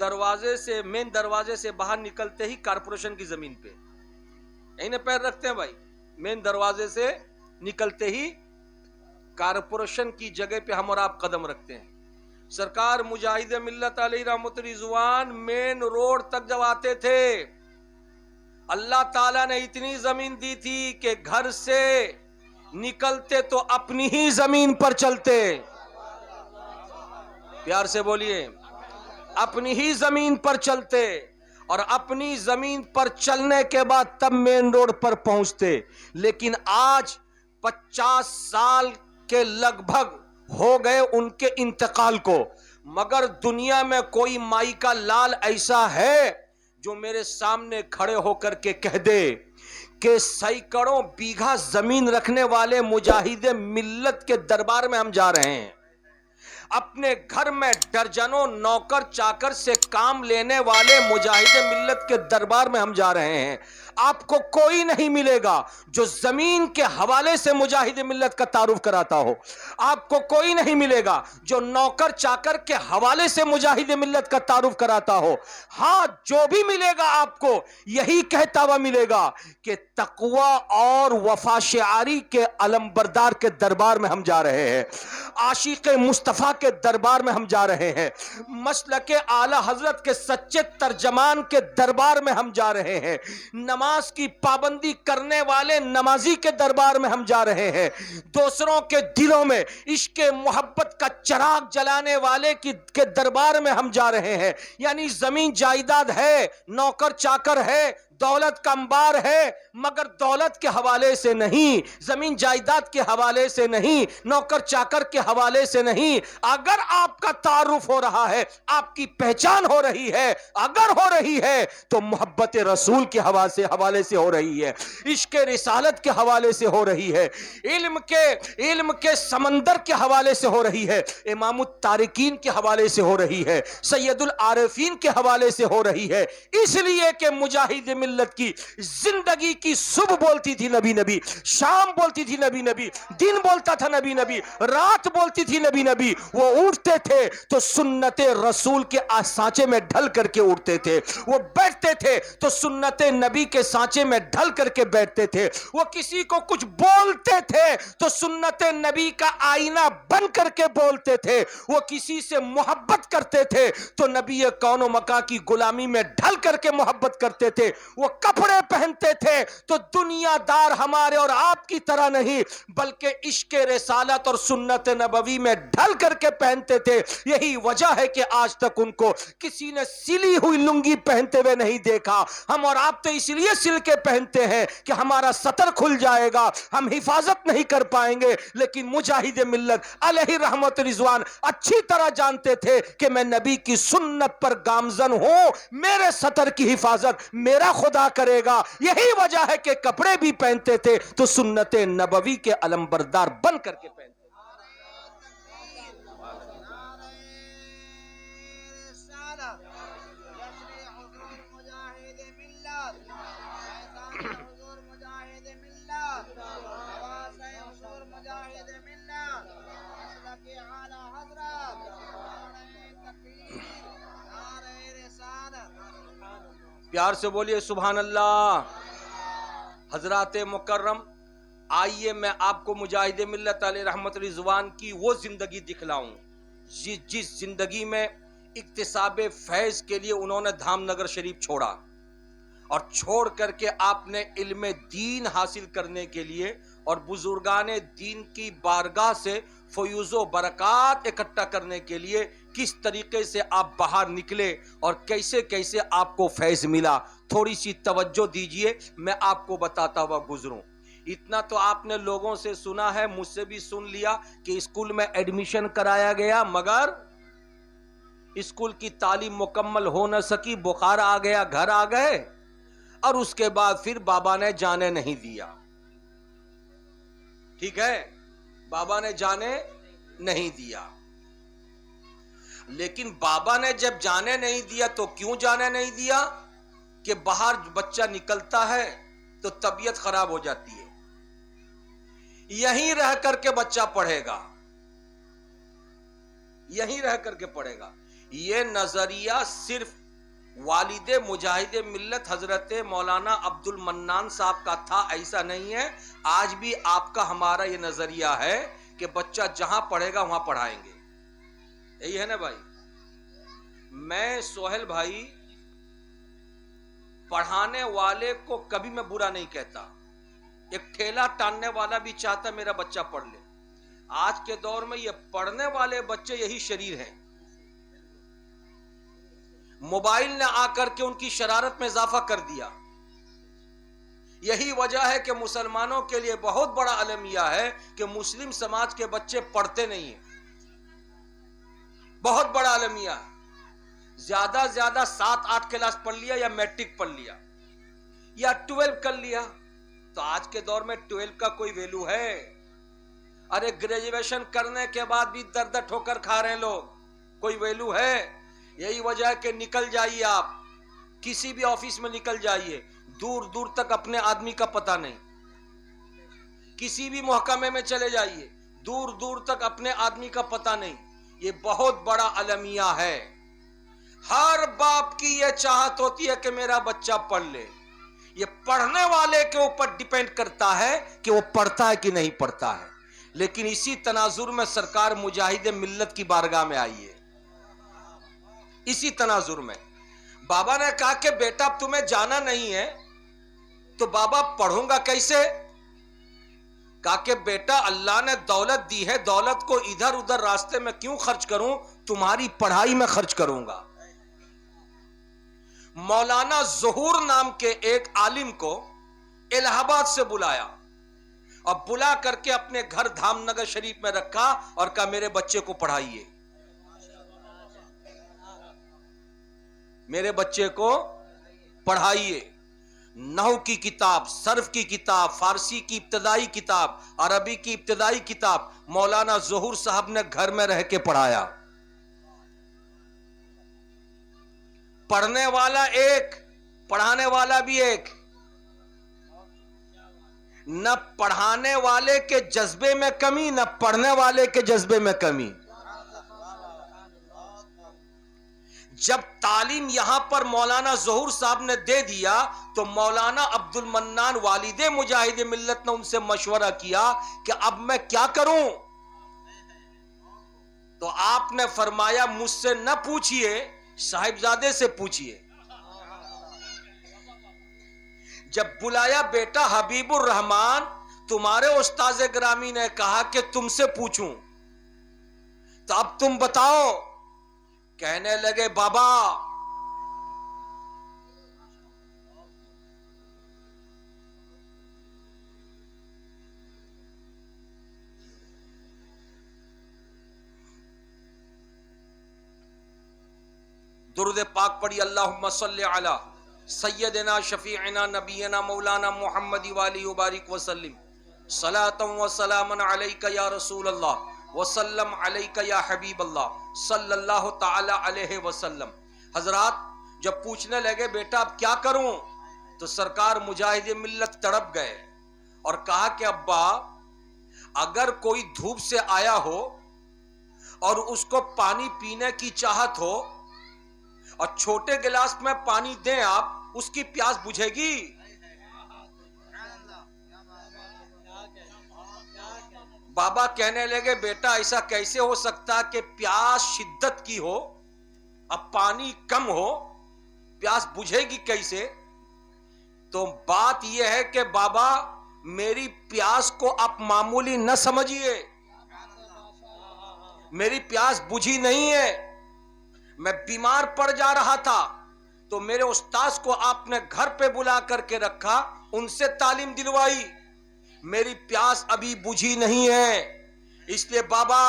دروازے سے مین دروازے سے باہر نکلتے ہی کارپوریشن کی زمین پہ یہیں پیر رکھتے ہیں بھائی. مین دروازے سے نکلتے ہی کارپوریشن کی جگہ پہ ہم اور آپ قدم رکھتے ہیں. سرکار مجاہد ملت علیہ رحمت رضوان مین روڈ تک جب آتے تھے اللہ تعالیٰ نے اتنی زمین دی تھی کہ گھر سے نکلتے تو اپنی ہی زمین پر چلتے. پیار سے بولیے, اپنی ہی زمین پر چلتے, اور اپنی زمین پر چلنے کے بعد تب مین روڈ پر پہنچتے. لیکن آج 50 سال کے لگ بھگ ہو گئے ان کے انتقال کو, مگر دنیا میں کوئی مائی کا لال ایسا ہے جو میرے سامنے کھڑے ہو کر کے کہہ دے کہ سینکڑوں بیگھا زمین رکھنے والے مجاہد ملت کے دربار میں ہم جا رہے ہیں, اپنے گھر میں درجنوں نوکر چاکر سے کام لینے والے مجاہد ملت کے دربار میں ہم جا رہے ہیں. آپ کو کوئی نہیں ملے گا جو زمین کے حوالے سے مجاہد ملت کا تعارف کراتا ہو. آپ کو کوئی نہیں ملے گا جو نوکر چاکر کے حوالے سے مجاہد ملت کا تعارف کراتا ہو. ہاں, جو بھی ملے گا آپ کو یہی کہتا ہوا ملے گا کہ تقوی اور وفا شعاری کے علمبردار کے دربار میں ہم جا رہے ہیں, عاشق مصطفیٰ کے دربار میں ہم جا رہے ہیں, مسلک اعلی حضرت کے سچے ترجمان کے دربار میں ہم جا رہے ہیں, نماز کی پابندی کرنے والے نمازی کے دربار میں ہم جا رہے ہیں, دوسروں کے دلوں میں عشق محبت کا چراغ جلانے والے کے دربار میں ہم جا رہے ہیں. یعنی زمین جائیداد ہے, نوکر چاکر ہے, دولت کا انبار ہے, مگر دولت کے حوالے سے نہیں, زمین جائیداد کے حوالے سے نہیں, نوکر چاکر کے حوالے سے نہیں. اگر آپ کا تعارف ہو رہا ہے, آپ کی پہچان ہو رہی ہے, اگر ہو رہی ہے تو محبت رسول کے حوالے سے ہو رہی ہے, عشق رسالت کے حوالے سے ہو رہی ہے, علم کے سمندر کے حوالے سے ہو رہی ہے, امام التارکین کے حوالے سے ہو رہی ہے, سید العارفین کے حوالے سے ہو رہی ہے. اس لیے کہ مجاہد ملت کی زندگی کی صبح بولتی تھی نبی نبی, شام بولتی تھی نبی نبی, دن بولتا تھا نبی نبی, رات بولتی تھی نبی نبی. وہ اٹھتے تھے تو سنت رسول کے سانچے میں ڈھل کر کے اٹھتے تھے, وہ بیٹھتے تھے تو سنت نبی کے سانچے میں ڈھل کر کے بیٹھتے تھے, وہ کسی کو کچھ بولتے تھے تو سنت نبی کا آئینہ بن کر کے بولتے تھے, وہ کسی سے محبت کرتے تھے تو نبی کون و مکان کی غلامی میں ڈھل کر کے محبت کرتے تھے, وہ کپڑے پہنتے تھے تو دنیا دار ہمارے اور آپ کی طرح نہیں بلکہ عشق رسالت اور سنت نبوی میں ڈھل کر کے پہنتے تھے. یہی وجہ ہے کہ آج تک ان کو کسی نے سلی ہوئی لنگی پہنتے ہوئے نہیں دیکھا. ہم اور آپ تو اس لیے سل کے پہنتے ہیں کہ ہمارا سطر کھل جائے گا, ہم حفاظت نہیں کر پائیں گے, لیکن مجاہد ملت علیہ رحمت رضوان اچھی طرح جانتے تھے کہ میں نبی کی سنت پر گامزن ہوں, میرے سطر کی حفاظت میرا خدا کرے گا. یہی وجہ ہے کہ کپڑے بھی پہنتے تھے تو سنت نبوی کے علمبردار بن کر کے پہنتے. پیار سے بولیے سبحان اللہ. حضرات مکرم, آئیے میں آپ کو مجاہد ملت علیہ رحمت رضوان کی وہ زندگی دکھلاؤں جس زندگی میں اکتساب فیض کے لیے انہوں نے دھام نگر شریف چھوڑا, اور چھوڑ کر کے آپ نے علم دین حاصل کرنے کے لیے اور بزرگان دین کی بارگاہ سے فیوز و برکات اکٹھا کرنے کے لیے کس طریقے سے آپ باہر نکلے اور کیسے کیسے آپ کو فیض ملا. تھوڑی سی توجہ دیجئے, میں آپ کو بتاتا ہوا گزروں. اتنا تو آپ نے لوگوں سے سنا ہے, مجھ سے بھی سن لیا کہ اسکول میں ایڈمیشن کرایا گیا مگر اسکول کی تعلیم مکمل ہو نہ سکی, بخار آ گیا, گھر آ گئے, اور اس کے بعد پھر بابا نے جانے نہیں دیا. ٹھیک ہے, بابا نے جانے نہیں دیا. لیکن بابا نے جب جانے نہیں دیا تو کیوں جانے نہیں دیا؟ کہ باہر بچہ نکلتا ہے تو طبیعت خراب ہو جاتی ہے, یہیں رہ کر کے بچہ پڑھے گا, یہیں رہ کر کے پڑھے گا. یہ نظریہ صرف والد مجاہد ملت حضرت مولانا عبد المنان صاحب کا تھا ایسا نہیں ہے. آج بھی آپ کا ہمارا یہ نظریہ ہے کہ بچہ جہاں پڑھے گا وہاں پڑھائیں گے. یہی ہے نا بھائی. میں سہیل بھائی پڑھانے والے کو کبھی میں برا نہیں کہتا. ایک ٹھیلا ٹاننے والا بھی چاہتا میرا بچہ پڑھ لے. آج کے دور میں یہ پڑھنے والے بچے یہی شریر ہیں. موبائل نے آ کر کے ان کی شرارت میں اضافہ کر دیا. یہی وجہ ہے کہ مسلمانوں کے لیے بہت بڑا المیہ ہے کہ مسلم سماج کے بچے پڑھتے نہیں ہیں. بہت بڑا المیہ ہے. زیادہ زیادہ 7-8 کلاس پڑھ لیا یا میٹرک پڑھ لیا یا 12 کر لیا. تو آج کے دور میں 12 کا کوئی ویلو ہے؟ ارے گریجویشن کرنے کے بعد بھی درد ٹھوکر کھا رہے ہیں لوگ. کوئی ویلو ہے؟ یہی وجہ ہے کہ نکل جائیے آپ کسی بھی آفس میں نکل جائیے, دور دور تک اپنے آدمی کا پتہ نہیں. کسی بھی محکمے میں چلے جائیے, دور دور تک اپنے آدمی کا پتہ نہیں. یہ بہت بڑا المیہ ہے. ہر باپ کی یہ چاہت ہوتی ہے کہ میرا بچہ پڑھ لے. یہ پڑھنے والے کے اوپر ڈیپینڈ کرتا ہے کہ وہ پڑھتا ہے کہ نہیں پڑھتا ہے. لیکن اسی تناظر میں سرکار مجاہد ملت کی بارگاہ میں آئی ہے. اسی تناظر میں بابا نے کہا کہ بیٹا تمہیں جانا نہیں ہے تو بابا پڑھوں گا کیسے؟ کہا کہ بیٹا اللہ نے دولت دی ہے, دولت کو ادھر ادھر راستے میں کیوں خرچ کروں, تمہاری پڑھائی میں خرچ کروں گا. مولانا ظہور نام کے ایک عالم کو الہ آباد سے بلایا اور بلا کر کے اپنے گھر دھام نگر شریف میں رکھا اور کہا میرے بچے کو پڑھائیے, میرے بچے کو پڑھائیے. نحو کی کتاب, صرف کی کتاب, فارسی کی ابتدائی کتاب, عربی کی ابتدائی کتاب مولانا ظہور صاحب نے گھر میں رہ کے پڑھایا. پڑھنے والا ایک, پڑھانے والا بھی ایک. نہ پڑھانے والے کے جذبے میں کمی, نہ پڑھنے والے کے جذبے میں کمی. جب تعلیم یہاں پر مولانا ظہور صاحب نے دے دیا تو مولانا عبد المنان والد مجاہد ملت نے ان سے مشورہ کیا کہ اب میں کیا کروں. تو آپ نے فرمایا مجھ سے نہ پوچھئے, صاحبزادے سے پوچھئے. جب بلایا بیٹا حبیب الرحمان تمہارے استاذ گرامی نے کہا کہ تم سے پوچھوں تو اب تم بتاؤ. کہنے لگے بابا درود پاک پڑھی, اللہم صلی علی سیدنا شفیعنا نبینا مولانا محمد والی وبارک وسلم, صلاۃ و سلام علیک یا رسول اللہ وسلم علیک یا حبیب اللہ صلی اللہ تعالی علیہ وسلم. حضرات جب پوچھنے لگے بیٹا اب کیا کروں تو سرکار مجاہد ملت تڑپ گئے اور کہا کہ ابا اگر کوئی دھوپ سے آیا ہو اور اس کو پانی پینے کی چاہت ہو اور چھوٹے گلاس میں پانی دیں آپ, اس کی پیاس بجھے گی؟ بابا کہنے لگے بیٹا ایسا کیسے ہو سکتا کہ پیاس شدت کی ہو اب پانی کم ہو, پیاس بجھے گی کیسے؟ تو بات یہ ہے کہ بابا میری پیاس کو آپ معمولی نہ سمجھیے, میری پیاس بجھی نہیں ہے. میں بیمار پڑ جا رہا تھا تو میرے استاذ کو آپ نے گھر پہ بلا کر کے رکھا, ان سے تعلیم دلوائی, میری پیاس ابھی بجھی نہیں ہے. اس لیے بابا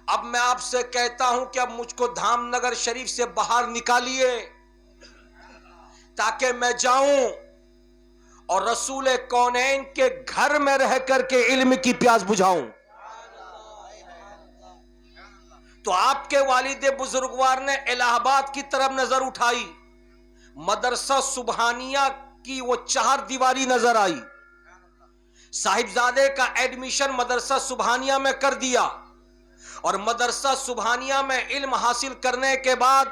اب میں آپ سے کہتا ہوں کہ اب مجھ کو دھام نگر شریف سے باہر نکالیے تاکہ میں جاؤں اور رسول کونین کے گھر میں رہ کر کے علم کی پیاس بجھاؤں. تو آپ کے والد بزرگوار نے الہ آباد کی طرف نظر اٹھائی, مدرسہ سبحانیہ کی وہ 4 دیواری نظر آئی, صاحبزادے کا ایڈمیشن مدرسہ سبحانیہ میں کر دیا اور مدرسہ سبحانیہ میں علم حاصل کرنے کے بعد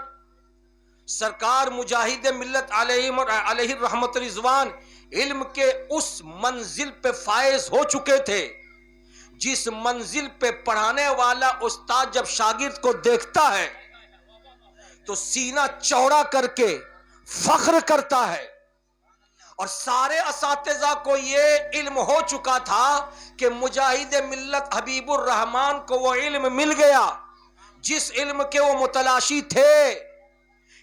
سرکار مجاہد ملت علیہ الرحمت رضوان علم کے اس منزل پہ فائز ہو چکے تھے جس منزل پہ پڑھانے والا استاد جب شاگرد کو دیکھتا ہے تو سینہ چوڑا کر کے فخر کرتا ہے. اور سارے اساتذہ کو یہ علم ہو چکا تھا کہ مجاہد ملت حبیب الرحمان کو وہ علم مل گیا جس علم کے وہ متلاشی تھے.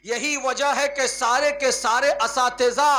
یہی وجہ ہے کہ سارے کے سارے اساتذہ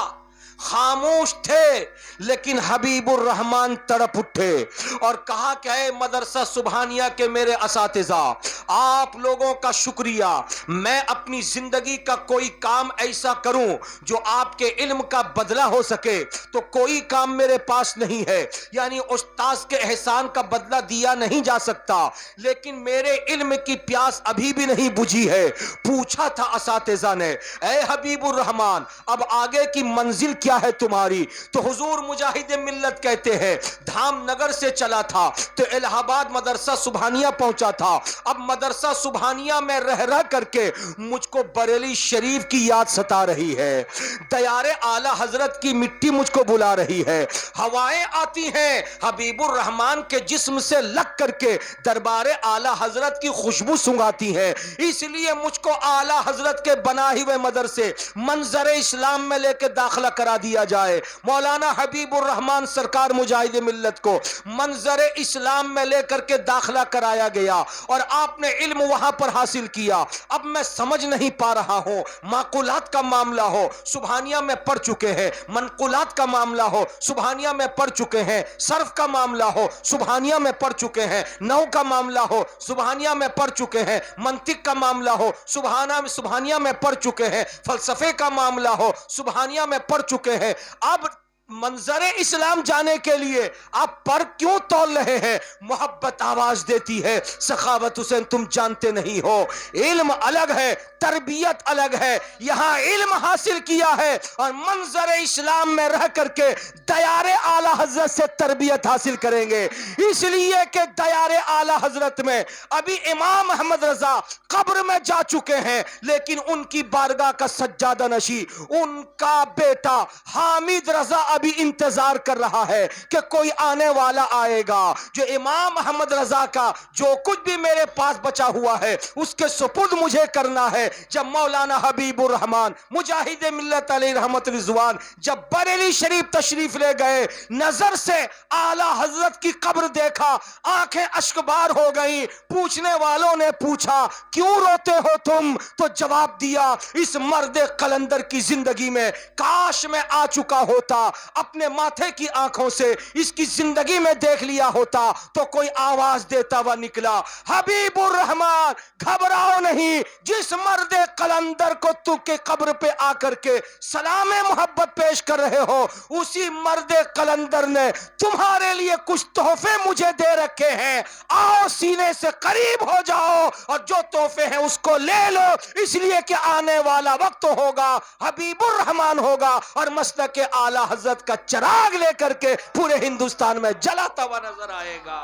خاموش تھے لیکن حبیب الرحمان تڑپ اٹھے اور کہا کہ اے مدرسہ سبحانیہ کے میرے اساتذہ، آپ لوگوں کا شکریہ. میں اپنی زندگی کا کوئی کام ایسا کروں جو آپ کے علم کا بدلہ ہو سکے تو کوئی کام میرے پاس نہیں ہے. یعنی استاذ کے احسان کا بدلہ دیا نہیں جا سکتا، لیکن میرے علم کی پیاس ابھی بھی نہیں بجھی ہے. پوچھا تھا اساتذہ نے، اے حبیب الرحمان اب آگے کی منزل کیا ہے تمہاری؟ تو حضور مجاہد ملت کہتے ہیں دھام نگر سے چلا تھا تو الہ آباد مدرسہ سبحانیہ پہنچا تھا. اب مدرسہ سبحانیہ میں رہ کر کے مجھ کو بریلی شریف کی یاد ستا رہی ہے، دیار اعلی حضرت کی مٹی مجھ کو بلا رہی ہے. ہوائیں آتی ہیں حبیب الرحمان کے جسم سے لگ کر کے دربار اعلی حضرت کی خوشبو سنگاتی ہیں. اس لیے مجھ کو اعلی حضرت کے بنائے ہوئے مدرسے منظر اسلام میں لے کے داخلہ کرا دیا جائے. مولانا حبیب الرحمان سرکار مجاہد ملت کو منظر اسلام میں لے کر کے داخلہ کرایا گیا اور آپ نے علم وہاں پر حاصل کیا. اب میں سمجھ نہیں پا رہا ہوں، معقولات کا معاملہ ہو سبحانیہ میں پڑھ چکے ہیں، منقولات کا معاملہ ہو سبحانیہ میں پڑھ چکے ہیں، صرف کا معاملہ ہو سبحانیہ میں پڑھ چکے ہیں، نحو کا معاملہ ہو سبحانیہ میں پڑھ چکے ہیں، منطق کا معاملہ ہو سبحانیہ میں پڑھ چکے ہیں، فلسفے کا معاملہ ہو سبحانیہ میں پڑھ چکے ہیں. اب منظر اسلام جانے کے لیے آپ پر کیوں تول رہے ہیں؟ محبت آواز دیتی ہے سخاوت حسین تم جانتے نہیں ہو. علم الگ ہے، تربیت الگ ہے. یہاں علم حاصل کیا ہے اور منظر اسلام میں رہ کر کے دیار اعلی حضرت سے تربیت حاصل کریں گے. اس لیے کہ دیار اعلی حضرت میں ابھی امام محمد رضا قبر میں جا چکے ہیں لیکن ان کی بارگاہ کا سجادہ نشی ان کا بیٹا حامد رضا ابھی انتظار کر رہا ہے کہ کوئی آنے والا آئے گا جو امام محمد رضا کا جو کچھ بھی میرے پاس بچا ہوا ہے اس کے سپرد مجھے کرنا ہے. جب مولانا حبیب الرحمان مجاہد ملت علیہ رحمت رضوان جب بریلی شریف تشریف لے گئے، نظر سے اعلی حضرت کی قبر دیکھا، آنکھیں اشکبار ہو گئیں. پوچھنے والوں نے پوچھا کیوں روتے ہو تم؟ تو جواب دیا اس مرد قلندر کی زندگی میں کاش میں آ چکا ہوتا، اپنے ماتھے کی آنکھوں سے اس کی زندگی میں دیکھ لیا ہوتا تو کوئی آواز دیتا ہوا نکلا، حبیب الرحمان گھبراؤ نہیں، جس مرد قلندر کو تو کے قبر پہ آ کر کے سلام محبت پیش کر رہے ہو اسی مرد قلندر نے تمہارے لیے کچھ تحفے مجھے دے رکھے ہیں. آؤ سینے سے قریب ہو جاؤ اور جو تحفے ہیں اس کو لے لو، اس لیے کہ آنے والا وقت ہوگا حبیب الرحمان ہوگا اور مسلک اعلی حضرت کا چراغ لے کر کے پورے ہندوستان میں جلاتا ہوا نظر آئے گا.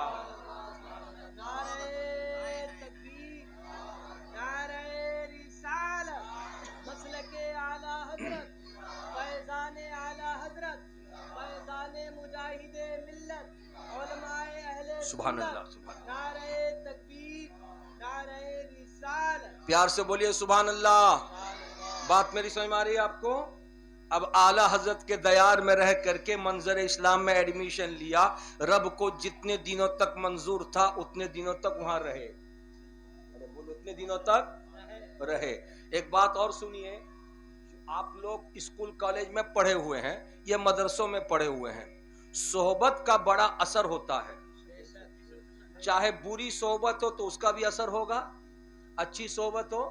سبحان اللہ، پیار سے بولیے سبحان اللہ. بات میری سمجھ میں آ رہی ہے آپ کو؟ اب اعلی حضرت کے دیار میں رہ کر کے منظر اسلام میں ایڈمیشن لیا. رب کو جتنے دنوں تک منظور تھا اتنے دنوں تک وہاں رہے. اتنے دنوں تک رہے. ایک بات اور سنیے، آپ لوگ اسکول کالج میں پڑھے ہوئے ہیں یا مدرسوں میں پڑھے ہوئے ہیں، صحبت کا بڑا اثر ہوتا ہے. چاہے بری صحبت ہو تو اس کا بھی اثر ہوگا، اچھی صحبت ہو.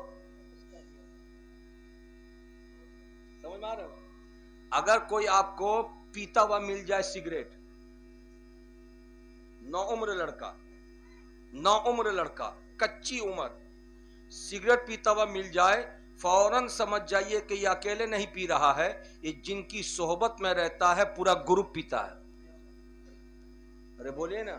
سمجھ میں آ رہا ہو؟ اگر کوئی آپ کو پیتا ہوا مل جائے سگریٹ، نو عمر لڑکا کچی عمر سگریٹ پیتا ہوا مل جائے، فوراً سمجھ جائیے کہ یہ اکیلے نہیں پی رہا ہے، یہ جن کی صحبت میں رہتا ہے پورا گروپ پیتا ہے. ارے بولیے نا،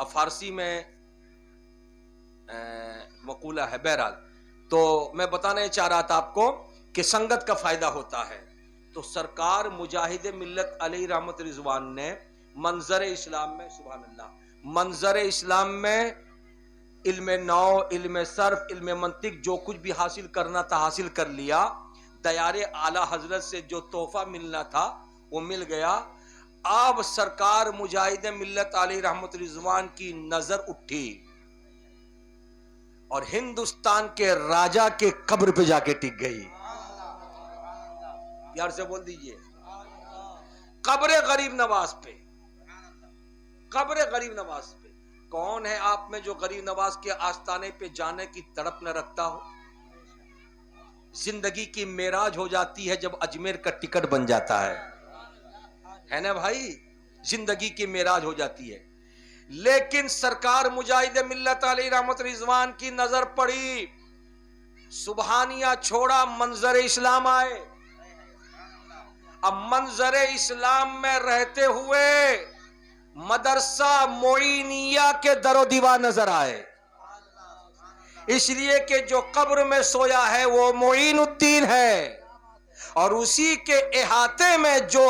اب فارسی میں مقولہ ہے، بہرحال تو میں بتانا چاہ رہا تھا آپ کو کہ سنگت کا فائدہ ہوتا ہے. تو سرکار مجاہد ملت علیہ رحمت رضوان نے منظر اسلام میں، سبحان اللہ، منظر اسلام میں علم نو، علم صرف، علم منطق جو کچھ بھی حاصل کرنا تھا حاصل کر لیا. دیار اعلی حضرت سے جو تحفہ ملنا تھا وہ مل گیا. اب سرکار مجاہد ملت علیہ رحمت رضوان کی نظر اٹھی اور ہندوستان کے راجا کے قبر پہ جا کے ٹک گئی. پیار سے بول دیجئے، قبر غریب نواز پہ، قبر غریب نواز پہ. کون ہے آپ میں جو غریب نواز کے آستانے پہ جانے کی تڑپ نہ رکھتا ہو؟ زندگی کی معراج ہو جاتی ہے جب اجمیر کا ٹکٹ بن جاتا ہے نا بھائی، زندگی کی معراج ہو جاتی ہے. لیکن سرکار مجاہد ملت علیہ رحمت رضوان کی نظر پڑی، سبحانیہ چھوڑا، منظر اسلام آئے. اب منظر اسلام میں رہتے ہوئے مدرسہ معینیہ کے در و دیوار نظر آئے، اس لیے کہ جو قبر میں سویا ہے وہ معین الدین ہے، اور اسی کے احاطے میں جو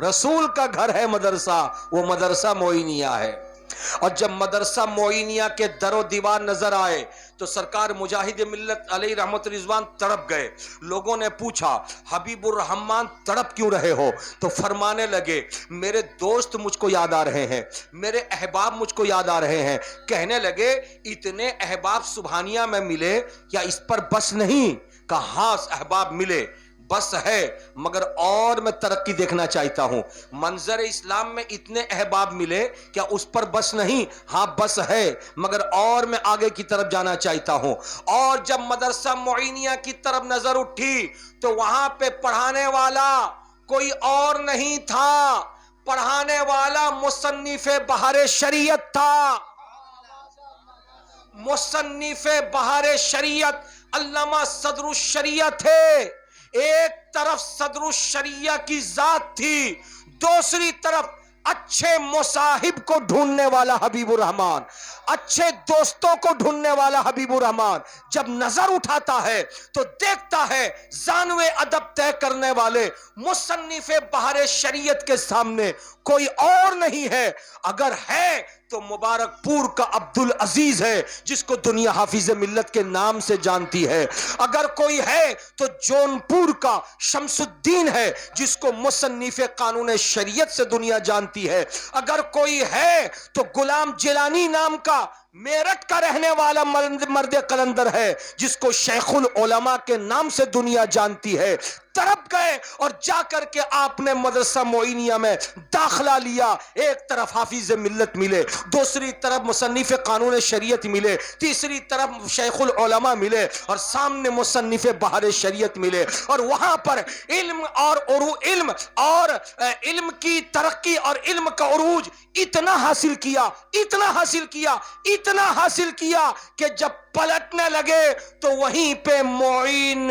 رسول کا گھر ہے مدرسہ، وہ مدرسہ معینیہ ہے. اور جب مدرسہ معینیہ کے در و دیوار نظر آئے تو سرکار مجاہد ملت علیہ رحمت رضوان تڑپ گئے. لوگوں نے پوچھا حبیب الرحمان تڑپ کیوں رہے ہو؟ تو فرمانے لگے میرے دوست مجھ کو یاد آ رہے ہیں، میرے احباب مجھ کو یاد آ رہے ہیں. کہنے لگے اتنے احباب سبحانیہ میں ملے، کیا اس پر بس نہیں؟ کہا ہاں احباب ملے، بس ہے، مگر اور میں ترقی دیکھنا چاہتا ہوں. منظر اسلام میں اتنے احباب ملے، کیا اس پر بس نہیں؟ ہاں بس ہے، مگر اور میں آگے کی طرف جانا چاہتا ہوں. اور جب مدرسہ معینیہ کی طرف نظر اٹھی تو وہاں پہ پڑھانے والا کوئی اور نہیں تھا، پڑھانے والا مصنف بہار شریعت تھا. مصنف بہار شریعت علامہ صدر الشریعہ تھے. ایک طرف صدر الشریعہ کی ذات تھی، دوسری طرف اچھے مصاحب کو ڈھونڈنے والا حبیب الرحمان، اچھے دوستوں کو ڈھونڈنے والا حبیب الرحمان جب نظر اٹھاتا ہے تو دیکھتا ہے زانوے ادب طے کرنے والے مصنف بہار شریعت کے سامنے کوئی اور نہیں ہے. اگر ہے تو مبارک پور کا عبدالعزیز ہے جس کو دنیا حافظ ملت کے نام سے جانتی ہے. اگر کوئی ہے تو جون پور کا شمس الدین ہے جس کو مصنف قانون شریعت سے دنیا جانتی ہے. اگر کوئی ہے تو غلام جیلانی نام کا میرٹھ کا رہنے والا مرد قلندر ہے جس کو شیخ العلماء کے نام سے دنیا جانتی ہے. تڑپ گئے اور جا کر کے آپ نے مدرسہ معینیہ میں داخلہ لیا. ایک طرف حافظ ملت ملے، دوسری طرف مصنف قانون شریعت ملے، تیسری طرف شیخ العلماء ملے، اور سامنے مصنف بہار شریعت ملے. اور وہاں پر علم اور علم کی ترقی اور علم کا عروج اتنا حاصل کیا کہ جب پلٹنے لگے تو وہیں پہ معین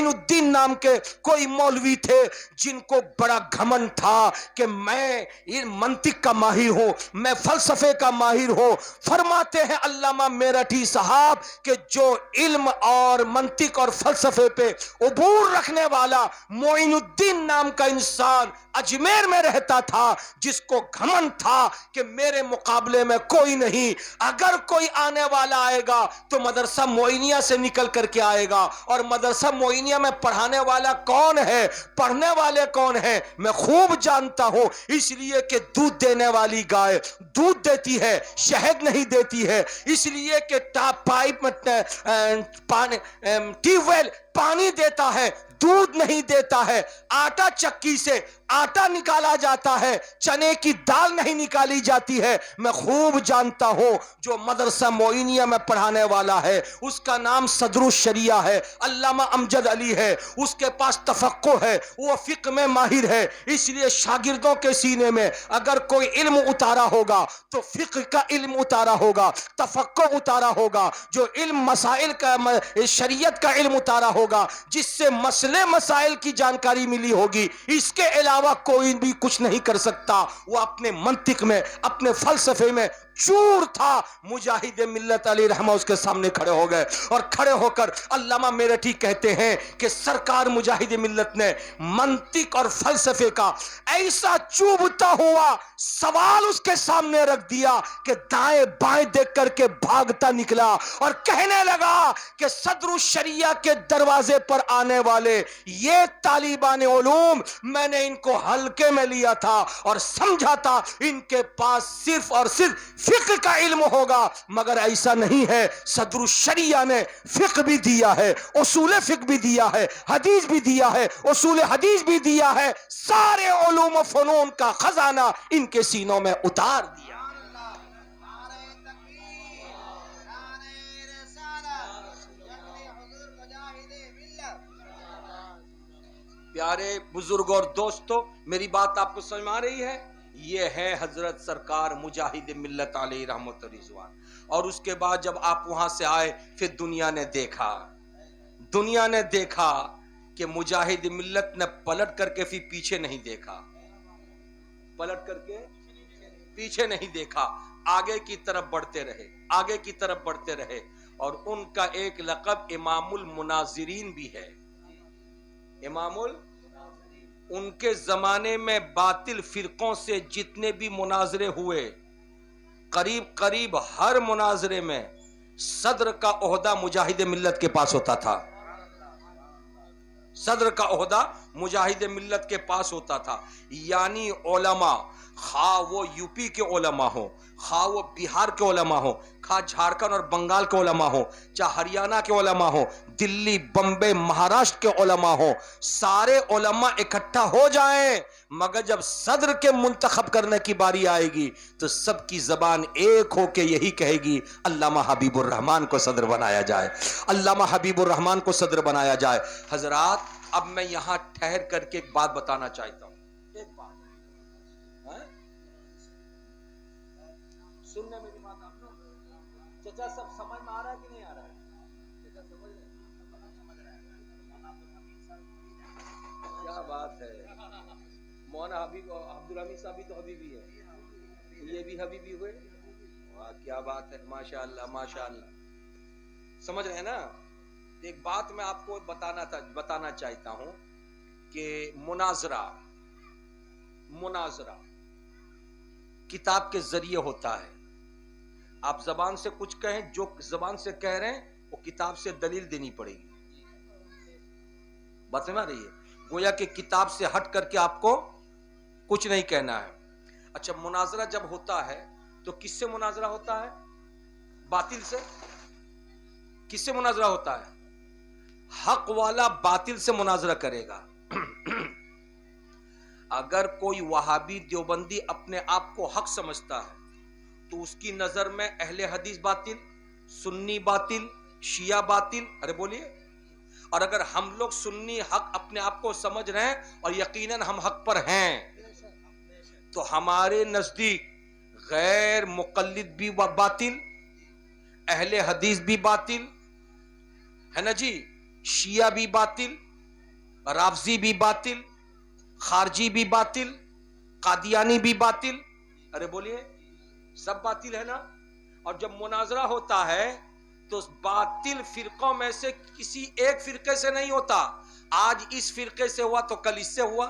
الدین نام کے کوئی مولوی تھے جن کو بڑا گھمن تھا کہ میں منطق کا ماہر ہوں، میں فلسفے کا ماہر ہوں. فرماتے ہیں علامہ میرٹھی صاحب کہ جو علم اور منطق اور فلسفے پہ عبور رکھنے والا معین الدین نام کا انسان اجمیر میں رہتا تھا، جس کو گھمن تھا کہ میرے مقابلے میں کوئی نہیں، اگر کوئی آنے والا آئے گا تو مدرسہ معینیہ سے نکل کر کے آئے گا. اور مدرسہ معینیہ میں پڑھانے والا کون ہے، پڑھنے والے کون ہیں، میں خوب جانتا ہوں. اس لیے کہ دودھ دینے والی گائے دودھ دیتی ہے، شہد نہیں دیتی ہے. اس لیے کہ پائپ میں ٹیوب ویل پانی دیتا ہے، دودھ نہیں دیتا ہے. آٹا چکی سے آٹا نکالا جاتا ہے، چنے کی دال نہیں نکالی جاتی ہے. میں خوب جانتا ہوں جو مدرسہ معینیہ میں پڑھانے والا ہے اس کا نام صدر الشریعہ ہے، علامہ امجد علی ہے. اس کے پاس تفقہ ہے، وہ فقہ میں ماہر ہے. اس لیے شاگردوں کے سینے میں اگر کوئی علم اتارا ہوگا تو فقہ کا علم اتارا ہوگا، تفقہ اتارا ہوگا. جو علم مسائل کا شریعت کا علم اتارا ہوگا جس سے مسئلے مسائل کی جانکاری ملی ہوگی، اس کے علاوہ کوئی بھی کچھ نہیں کر سکتا۔ وہ اپنے منطق میں، اپنے فلسفے میں چور تھا۔ مجاہد ملت علی رحمہ اس کے سامنے کھڑے ہو گئے، اور کھڑے ہو کر علامہ میرٹھی کہتے ہیں کہ سرکار مجاہد ملت نے منطق اور فلسفے کا ایسا چوبتا ہوا سوال اس کے سامنے رکھ دیا کہ دائیں بائیں دیکھ کر کے بھاگتا نکلا اور کہنے لگا کہ صدر الشریعہ کے دروازے پر آنے والے یہ طالبان علوم، میں نے ان کو ہلکے میں لیا تھا اور سمجھا تھا ان کے پاس صرف اور صرف فقہ کا علم ہوگا، مگر ایسا نہیں ہے۔ صدر الشریعہ نے فقہ بھی دیا ہے، اصول فقہ بھی دیا ہے، حدیث بھی دیا ہے، اصول حدیث بھی دیا ہے، سارے علوم و فنون کا خزانہ ان کے سینوں میں اتار دیا۔ پیارے بزرگ اور دوستو، میری بات آپ کو سمجھ میں آ رہی ہے؟ یہ ہے حضرت سرکار مجاہد ملت علیہ رحمت رضوان۔ اور اس کے بعد جب آپ وہاں سے آئے، پھر دنیا نے دیکھا کہ مجاہد ملت نے پلٹ کر کے پھر پیچھے نہیں دیکھا، پلٹ کر کے پیچھے نہیں دیکھا، آگے کی طرف بڑھتے رہے، اور ان کا ایک لقب امام المناظرین بھی ہے۔ ان کے زمانے میں باطل فرقوں سے جتنے بھی مناظرے ہوئے، قریب ہر مناظرے میں صدر کا عہدہ مجاہد ملت کے پاس ہوتا تھا۔ صدر کا عہدہ مجاہد ملت کے پاس ہوتا تھا، یعنی علماء، خواہ وہ یو پی کے علماء ہوں، خواہ وہ بہار کے علماء ہوں، خواہ جھارکھنڈ اور بنگال کے علماء ہوں، چاہے ہریانہ کے علماء ہوں، دلی، بمبے، مہاراشٹر کے علماء ہوں، سارے علماء اکٹھا ہو جائیں، مگر جب صدر کے منتخب کرنے کی باری آئے گی تو سب کی زبان ایک ہو کے یہی کہے گی علامہ حبیب الرحمان کو صدر بنایا جائے، علامہ حبیب الرحمان کو صدر بنایا جائے۔ حضرات، اب میں یہاں ٹھہر کر کے ایک بات بتانا چاہتا ہوں، ایک بات سننے میری بات آپ لوگ۔ چچا سب سمجھ میں آ رہا ہے کہ نہیں آ رہا ہے؟ چچا سمجھ رہے ہیں؟ کیا بات ہے، مولانا حبیب عبدالحمید صاحب بھی تو حبیبی ہے، یہ بھی حبیبی ہوئے، واہ کیا بات ہے، ماشاءاللہ ماشاءاللہ، سمجھ رہے ہیں نا؟ ایک بات میں آپ کو بتانا چاہتا ہوں کہ مناظرہ کتاب کے ذریعے ہوتا ہے۔ آپ زبان سے کچھ کہیں، جو زبان سے کہہ رہے ہیں وہ کتاب سے دلیل دینی پڑے گی، بات سمجھ رہی ہے؟ گویا کہ کتاب سے ہٹ کر کے آپ کو کچھ نہیں کہنا ہے۔ اچھا، مناظرہ جب ہوتا ہے تو کس سے مناظرہ ہوتا ہے؟ باطل سے۔ کس سے مناظرہ ہوتا ہے؟ حق والا باطل سے مناظرہ کرے گا۔ اگر کوئی وہابی دیوبندی اپنے آپ کو حق سمجھتا ہے تو اس کی نظر میں اہل حدیث باطل، سنی باطل، شیعہ باطل، ارے بولیے۔ اور اگر ہم لوگ سنی حق اپنے آپ کو سمجھ رہے ہیں اور یقیناً ہم حق پر ہیں، تو ہمارے نزدیک غیر مقلد بھی باطل، اہل حدیث بھی باطل ہے نا جی، شیعہ بھی باطل، رافضی بھی باطل، خارجی بھی باطل، قادیانی بھی باطل، ارے بولیے، سب باطل ہے نا۔ اور جب مناظرہ ہوتا ہے تو باطل فرقوں میں سے کسی ایک فرقے سے نہیں ہوتا، آج اس فرقے سے ہوا تو کل اس سے ہوا،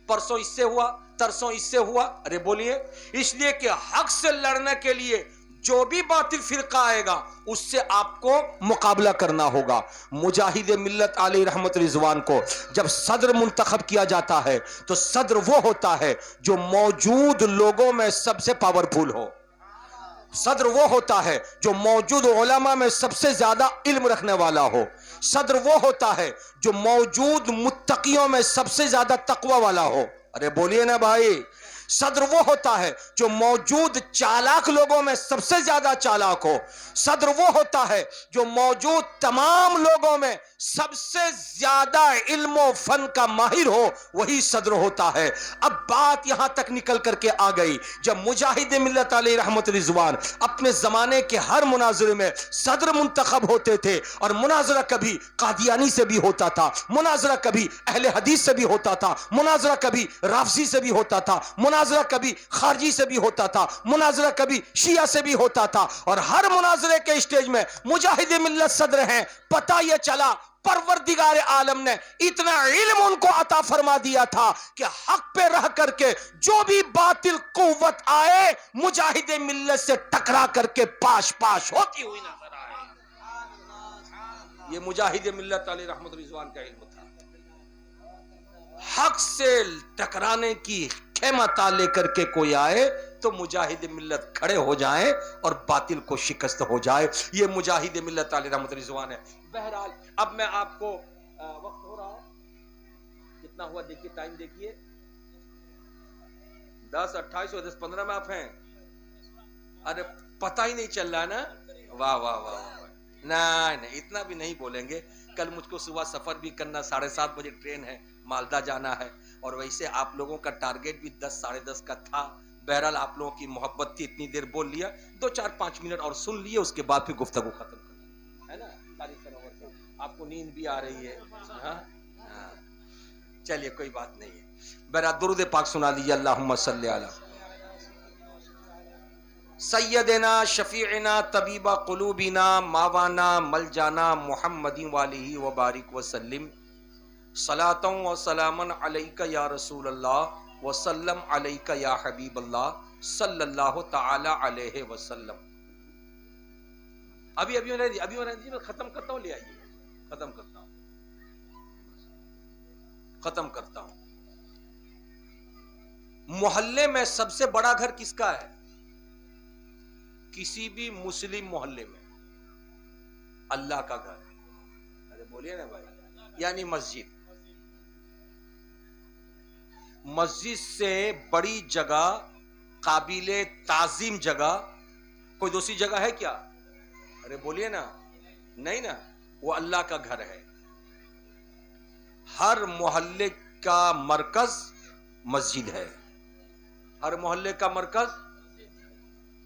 پرسوں اس سے ہوا، ترسوں اس سے ہوا، ارے بولیے۔ اس لیے کہ حق سے لڑنے کے لیے جو بھی باطل فرقہ آئے گا اس سے آپ کو مقابلہ کرنا ہوگا۔ مجاہد ملت علیہ رحمت رضوان کو جب صدر منتخب کیا جاتا ہے تو صدر وہ ہوتا ہے جو موجود لوگوں میں سب سے پاورفل ہو، صدر وہ ہوتا ہے جو موجود علماء میں سب سے زیادہ علم رکھنے والا ہو، صدر وہ ہوتا ہے جو موجود متقیوں میں سب سے زیادہ تقوی والا ہو، ارے بولیے نا بھائی۔ صدر وہ ہوتا ہے جو موجود چالاک لوگوں میں سب سے زیادہ چالاک ہو، صدر وہ ہوتا ہے جو موجود تمام لوگوں میں سب سے زیادہ علم و فن کا ماہر ہو وہی صدر ہوتا ہے. اب بات یہاں تک نکل کر کے آ گئی جب مجاہد ملت علیہ رحمت رضوان اپنے زمانے کے ہر مناظرے میں صدر منتخب ہوتے تھے، اور مناظرہ کبھی قادیانی سے بھی ہوتا تھا، مناظرہ کبھی اہل حدیث سے بھی ہوتا تھا، مناظرہ کبھی رافضی سے بھی ہوتا تھا، مناظرہ کبھی خارجی سے بھی ہوتا تھا، مناظرہ کبھی شیعہ سے بھی ہوتا تھا، اور ہر مناظرے کے اسٹیج میں مجاہد ملت صدر ہیں. پتہ یہ چلا پروردگار عالم نے اتنا علم ان کو عطا فرما دیا تھا کہ حق پہ رہ کر کے جو بھی باطل قوت آئے مجاہد ملت سے ٹکرا کر کے پاش پاش ہوتی ہوئی نظر آئے. یہ مجاہد ملت علیہ رحمت رضوان کا علم تھا. حق سے ٹکرانے کی خیمہ لے کر کے کوئی آئے تو مجاہد ملت کھڑے ہو جائیں اور باطل کو شکست ہو جائے. یہ مجاہد ملت علیہ رحمت رضوان ہے. بہرحال اب میں آپ کو وقت ہو رہا ہے کتنا ہوا دیکھیے، ٹائم دیکھیے 10:28 اور 10:15 میں آپ ہیں. ارے پتہ ہی نہیں چل رہا نا. واہ واہ واہ. نہیں اتنا بھی نہیں بولیں گے. کل مجھ کو صبح سفر بھی کرنا، 7:30 بجے ٹرین ہے، مالدہ جانا ہے، اور ویسے آپ لوگوں کا ٹارگیٹ بھی 10 ساڑھے 10 کا تھا. بہرحال آپ لوگوں کی محبت تھی، اتنی دیر بول لیا، 2-4-5 منٹ اور سن لیے، اس کے بعد پھر گفتگو ختم کرنا ہے نا. آپ کو نیند بھی آ رہی ہے. چلیے کوئی بات نہیں ہے. بہرحال درود پاک سنا لیجیے. اللہم صلی علی سیدنا شفیعنا طبیب قلوبنا ماوانا ملجانا محمد والہ وبارک وسلم. صلاۃ و سلام علیک یا رسول اللہ وسلم علیک یا حبیب اللہ صلی اللہ تعالی علیہ وسلم. ابھی میں ختم کرتا ہوں. لے آئیے ختم کرتا ہوں. محلے میں سب سے بڑا گھر کس کا ہے؟ کسی بھی مسلم محلے میں اللہ کا گھر. ارے بولیے نا بھائی. یعنی مسجد. مسجد سے بڑی جگہ، قابل تعظیم جگہ کوئی دوسری جگہ ہے کیا؟ ارے بولیے نا. نہیں نا. وہ اللہ کا گھر ہے. ہر محلے کا مرکز مسجد ہے. ہر محلے کا مرکز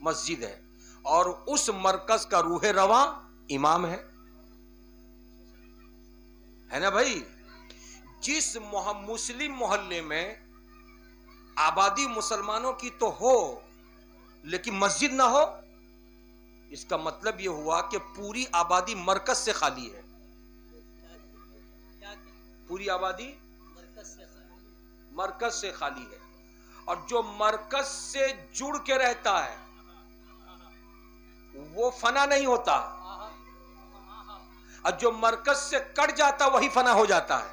مسجد ہے، اور اس مرکز کا روح رواں امام ہے نا بھائی. جس مسلم محلے میں آبادی مسلمانوں کی تو ہو لیکن مسجد نہ ہو، اس کا مطلب یہ ہوا کہ پوری آبادی مرکز سے خالی ہے. پوری آبادی مرکز سے خالی ہے. اور جو مرکز سے جڑ کے رہتا ہے وہ فنا نہیں ہوتا، اور جو مرکز سے کٹ جاتا وہی فنا ہو جاتا ہے.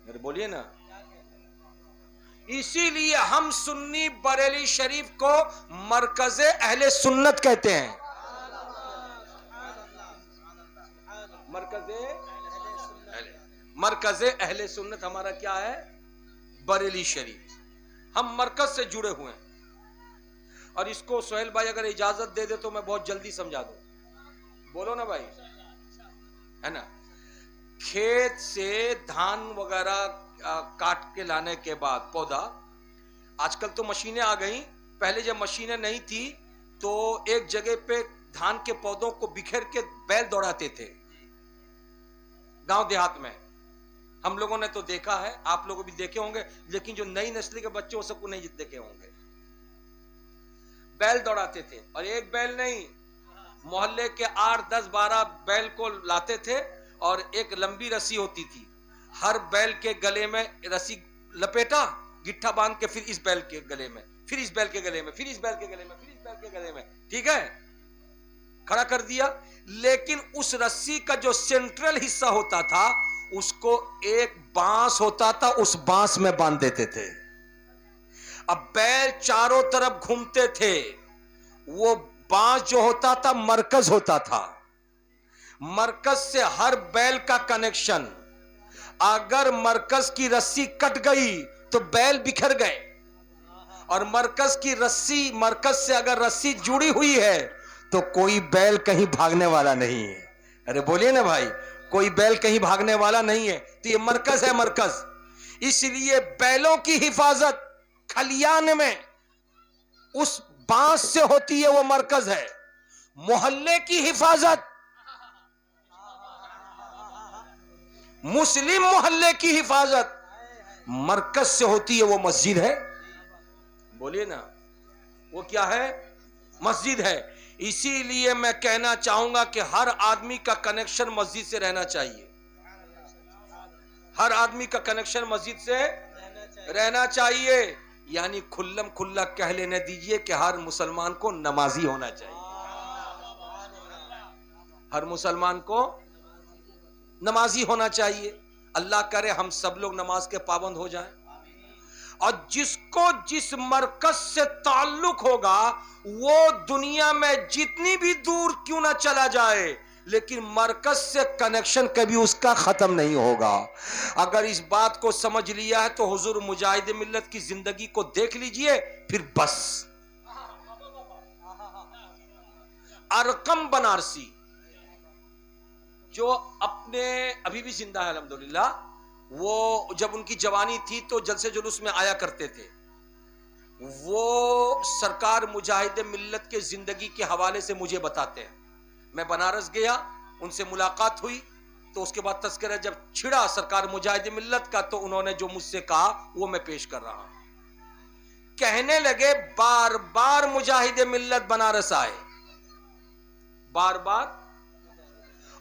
میرے بولیے نا. اسی لیے ہم سنی بریلی شریف کو مرکز اہل سنت کہتے ہیں. مرکز اہل سنت ہمارا کیا ہے؟ بریلی شریف. ہم مرکز سے جڑے ہوئے ہیں. اور اس کو سہیل بھائی اگر اجازت دے دے تو میں بہت جلدی سمجھا دوں. بولو نا بھائی، ہے نا. کھیت سے دھان وغیرہ کاٹ کے لانے کے بعد پودا، آج کل تو مشینیں آ گئیں، پہلے جب مشینیں نہیں تھی تو ایک جگہ پہ دھان کے پودوں کو بکھیر کے بیل دوڑاتے تھے گاؤں دیہات میں. ہم لوگوں نے تو دیکھا ہے، آپ لوگ بھی دیکھے ہوں گے، لیکن جو نئی نسل کے بچے وہ سب کو نہیں دیکھے ہوں گے. بیل دوڑاتے تھے، اور ایک بیل نہیں، محلے کے 8 10 12 بیل کو لاتے تھے، اور ایک لمبی رسی ہوتی تھی. ہر بیل کے گلے میں رسی لپیٹا، گٹھا باندھ کے، پھر اس بیل کے گلے میں، پھر اس بیل کے گلے میں، پھر اس بیل کے گلے میں، پھر اس بیل کے گلے میں، ٹھیک ہے، کھڑا کر دیا. لیکن اس رسی کا جو سینٹرل حصہ ہوتا تھا اس کو ایک بانس ہوتا تھا، اس بانس میں باندھ دیتے تھے. اب بیل چاروں طرف گھومتے تھے، وہ بانس جو ہوتا تھا مرکز ہوتا تھا. مرکز سے ہر بیل کا کنیکشن، اگر مرکز کی رسی کٹ گئی تو بیل بکھر گئے، اور مرکز کی رسی، مرکز سے اگر رسی جڑی ہوئی ہے تو کوئی بیل کہیں بھاگنے والا نہیں ہے. ارے بولیے نا بھائی. کوئی بیل کہیں بھاگنے والا نہیں ہے، تو یہ مرکز ہے، مرکز. اس لیے بیلوں کی حفاظت کھلیان میں اس بانس سے ہوتی ہے، وہ مرکز ہے. محلے کی حفاظت، مسلم محلے کی حفاظت مرکز سے ہوتی ہے، وہ مسجد ہے. بولیے نا، وہ کیا ہے؟ مسجد ہے. اسی لیے میں کہنا چاہوں گا کہ ہر آدمی کا کنیکشن مسجد سے رہنا چاہیے. ہر آدمی کا کنیکشن مسجد سے رہنا چاہیے. یعنی کھلم کھلا کہہ لینے دیجئے کہ ہر مسلمان کو نمازی ہونا چاہیے. ہر مسلمان کو نمازی ہونا چاہیے. اللہ کرے ہم سب لوگ نماز کے پابند ہو جائیں. اور جس کو جس مرکز سے تعلق ہوگا وہ دنیا میں جتنی بھی دور کیوں نہ چلا جائے لیکن مرکز سے کنیکشن کبھی اس کا ختم نہیں ہوگا. اگر اس بات کو سمجھ لیا ہے تو حضور مجاہد ملت کی زندگی کو دیکھ لیجئے، پھر بس. ارقم بنارسی جو اپنے ابھی بھی زندہ ہے الحمدللہ، وہ جب ان کی جوانی تھی تو جلسے جلوس میں آیا کرتے تھے. وہ سرکار مجاہد ملت کے زندگی کے حوالے سے مجھے بتاتے ہیں. میں بنارس گیا، ان سے ملاقات ہوئی تو اس کے بعد تذکرہ جب چھڑا سرکار مجاہد ملت کا تو انہوں نے جو مجھ سے کہا وہ میں پیش کر رہا ہوں. کہنے لگے بار بار مجاہد ملت بنارس آئے، بار بار،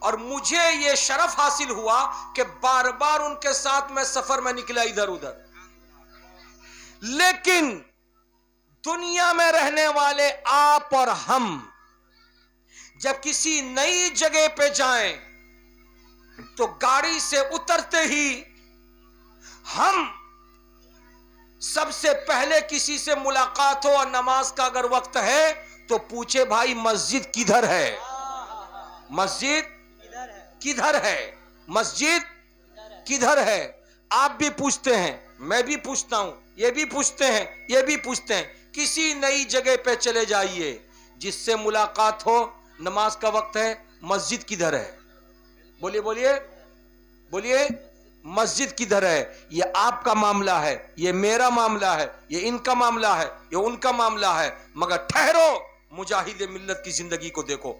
اور مجھے یہ شرف حاصل ہوا کہ بار بار ان کے ساتھ میں سفر میں نکلا ادھر ادھر. لیکن دنیا میں رہنے والے آپ اور ہم جب کسی نئی جگہ پہ جائیں تو گاڑی سے اترتے ہی ہم سب سے پہلے کسی سے ملاقات ہو اور نماز کا اگر وقت ہے تو پوچھے بھائی مسجد کدھر ہے؟ مسجد کدھر ہے؟ مسجد کدھر ہے؟ آپ بھی پوچھتے ہیں، میں بھی پوچھتا ہوں، یہ بھی پوچھتے ہیں، یہ بھی پوچھتے ہیں. کسی نئی جگہ پہ چلے جائیے، جس سے ملاقات ہو، نماز کا وقت ہے، مسجد کدھر ہے؟ بولیے بولیے بولیے، مسجد کدھر ہے؟ یہ آپ کا معاملہ ہے، یہ میرا معاملہ ہے، یہ ان کا معاملہ ہے، یہ ان کا معاملہ ہے. مگر ٹھہرو، مجاہد ملت کی زندگی کو دیکھو.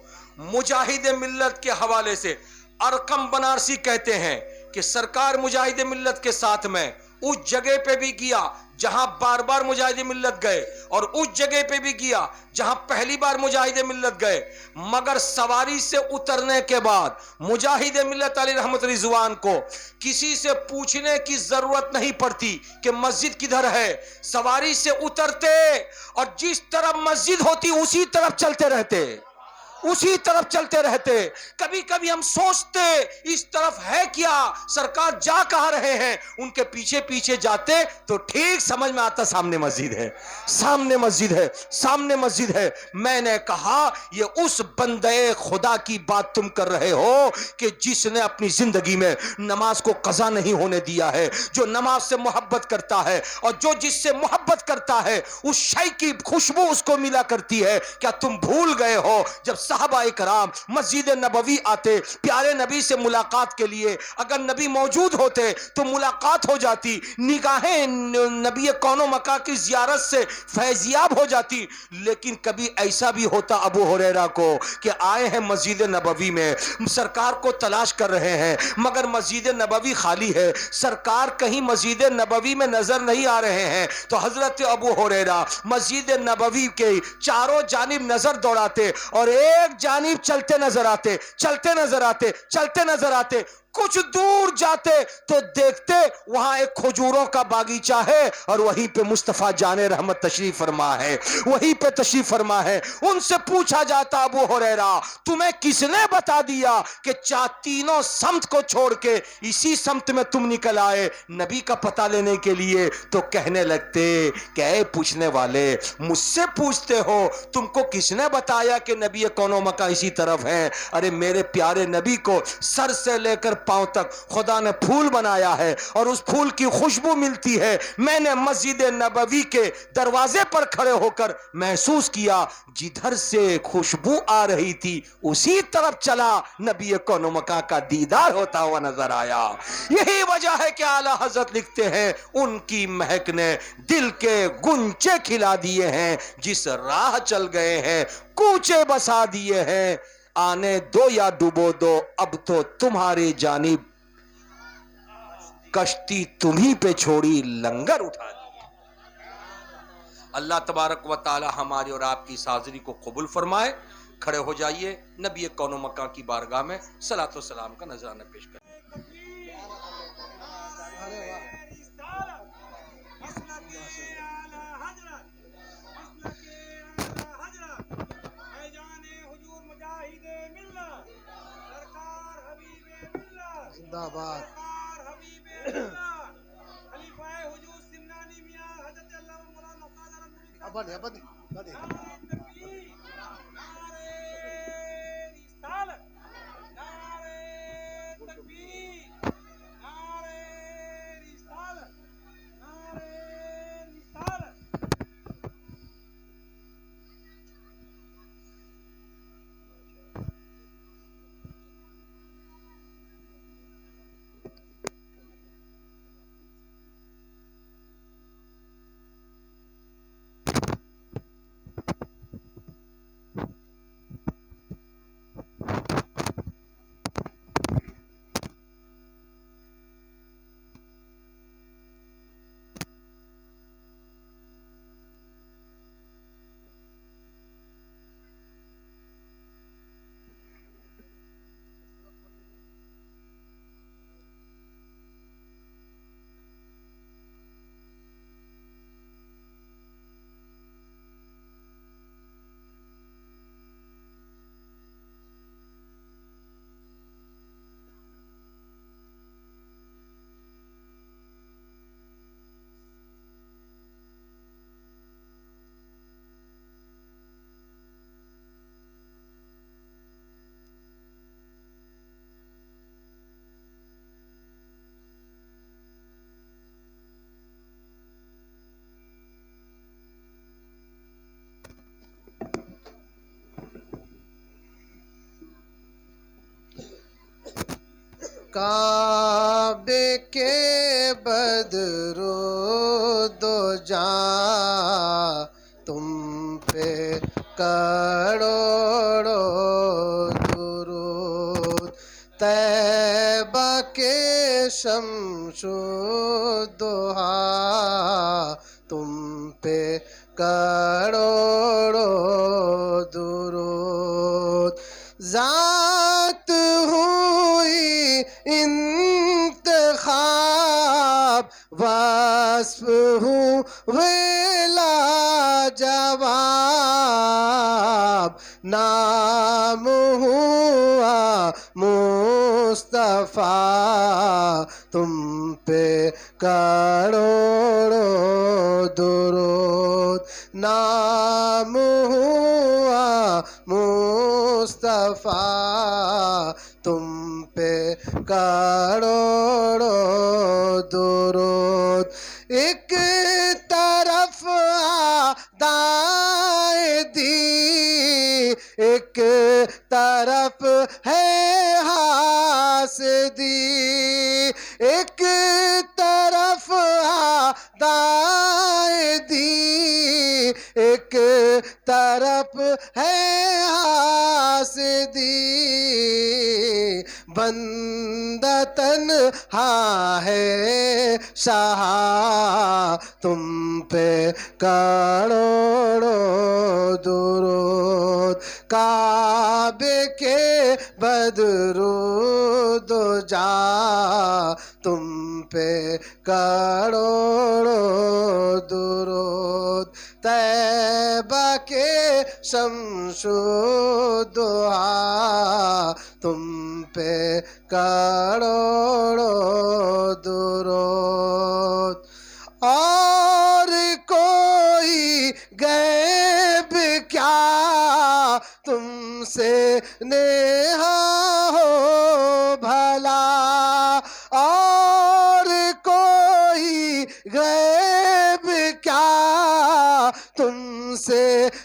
مجاہد ملت کے حوالے سے ارقم بنارسی کہتے ہیں کہ سرکار مجاہد ملت کے ساتھ میں اس جگہ پہ بھی گیا جہاں بار بار مجاہد ملت گئے، اور اس جگہ پہ بھی گیا جہاں پہلی بار مجاہد ملت گئے. مگر سواری سے اترنے کے بعد مجاہد ملت علیہ رحمت رضوان کو کسی سے پوچھنے کی ضرورت نہیں پڑتی کہ مسجد کدھر ہے. سواری سے اترتے اور جس طرف مسجد ہوتی اسی طرف چلتے رہتے، اسی طرف چلتے رہتے. کبھی کبھی ہم سوچتے اس طرف ہے کیا، سرکار جا کہاں رہے ہیں، ان کے پیچھے پیچھے جاتے تو ٹھیک سمجھ میں آتا سامنے مسجد ہے، سامنے مسجد ہے، سامنے مسجد ہے. میں نے کہا یہ اس بندے خدا کی بات تم کر رہے ہو کہ جس نے اپنی زندگی میں نماز کو قضا نہیں ہونے دیا ہے، جو نماز سے محبت کرتا ہے اور جو جس سے محبت کرتا ہے اس شے کی خوشبو اس کو ملا کرتی ہے. کیا تم بھول گئے ہو جب صحابہ کرام مسجد نبوی آتے پیارے نبی سے ملاقات کے لیے، اگر نبی موجود ہوتے تو ملاقات ہو جاتی، نگاہیں نبی کون و مکان کی زیارت سے فیضیاب ہو جاتی. لیکن کبھی ایسا بھی ہوتا ابو ہریرہ کو کہ آئے ہیں مسجد نبوی میں، سرکار کو تلاش کر رہے ہیں مگر مسجد نبوی خالی ہے، سرکار کہیں مسجد نبوی میں نظر نہیں آ رہے ہیں. تو حضرت ابو ہریرہ مسجد نبوی کے چاروں جانب نظر دوڑاتے اور ایک جانب چلتے نظر آتے، چلتے نظر آتے، چلتے نظر آتے. کچھ دور جاتے تو دیکھتے وہاں ایک کھجوروں کا باغیچہ ہے اور وہیں پہ مصطفیٰ جان رحمت تشریف فرما ہے، وہیں پہ تشریف فرما ہے. ان سے پوچھا جاتا ابو ہریرہ تمہیں کس نے بتا دیا کہ تینوں سمت کو چھوڑ کے اسی سمت میں تم نکل آئے نبی کا پتہ لینے کے لیے؟ تو کہنے لگتے کہ اے پوچھنے والے، مجھ سے پوچھتے ہو تم کو کس نے بتایا کہ نبی کون و مکان اسی طرف ہے؟ ارے میرے پیارے نبی کو سر سے لے کر پاؤں تک خدا نے پھول بنایا ہے اور اس پھول کی خوشبو ملتی ہے. میں نے مسجد نبوی کے دروازے پر کھڑے ہو کر محسوس کیا جدھر سے خوشبو آ رہی تھی اسی طرف چلا, نبی کون و مکان کا دیدار ہوتا ہوا نظر آیا. یہی وجہ ہے کہ اعلیٰ حضرت لکھتے ہیں ان کی مہک نے دل کے گنچے کھلا دیے ہیں, جس راہ چل گئے ہیں کوچے بسا دیے ہیں. آنے دو یا ڈوبو دو, اب تو تمہاری جانب کشتی تمہیں پہ چھوڑی لنگر اٹھا دی. اللہ تبارک و تعالی ہماری اور آپ کی اس حاضری کو قبول فرمائے. کھڑے ہو جائیے, نبی کون و مکان کی بارگاہ میں صلاۃ و سلام کا نذرانہ پیش کریں. زندہ باد. کعبے کے بدرو دو جاں تم پہ کروڑوں درود. طیبہ کے شمس و ضحیٰ تم پہ کروڑوں درود. ذات ہوئی انتخاب وصف ہوئے لاجواب نام ہوا مصطفیٰ تم پہ کروڑوں درود. نام ہوا مصطفیٰ تم پہ کروڑوں درود. ایک طرف دائیں دی ایک طرف ہے حاسدی. ایک طرف دائیں دی ایک طرف ہے حاسدی. بندہ تنہا ہے شاہ تم پہ کروڑوں درود. کعبے کے بدرود و جاں تم پہ کروڑوں درود. طیبہ کے شمس و ضحیٰ تم پہ کروڑوں درود. اور کوئی غیب کیا تم سے نیہا ہو بھلا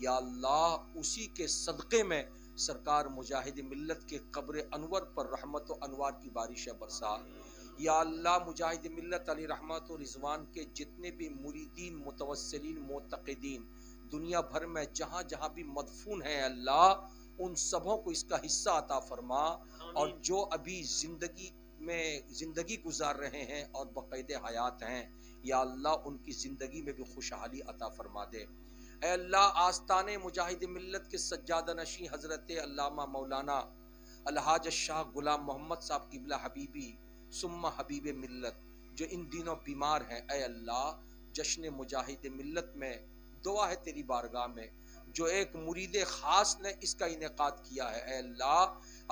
یا اللہ اسی کے صدقے میں سرکار مجاہد ملت کے قبر انور پر رحمت و انوار کی بارشیں برسا۔ یا اللہ مجاہد ملت علی رحمت و رضوان کے جتنے بھی مریدین، متوسلین، معتقدین دنیا بھر میں جہاں جہاں بھی مدفون ہیں اللہ، ان سبوں کو اس کا حصہ عطا فرما، اور جو ابھی زندگی گزار رہے ہیں اور بقید حیات ہیں یا اللہ ان کی زندگی میں بھی خوشحالی عطا فرما دے۔ اے اللہ آستان مجاہد ملت کے سجادہ نشین حضرت علامہ مولانا الحاج شاہ غلام محمد صاحب قبلہ حبیبی ثم حبیب ملت جو ان دنوں بیمار ہیں، اے اللہ جشن مجاہد ملت میں دعا ہے تیری بارگاہ میں، جو ایک مرید خاص نے اس کا انعقاد کیا ہے، اے اللہ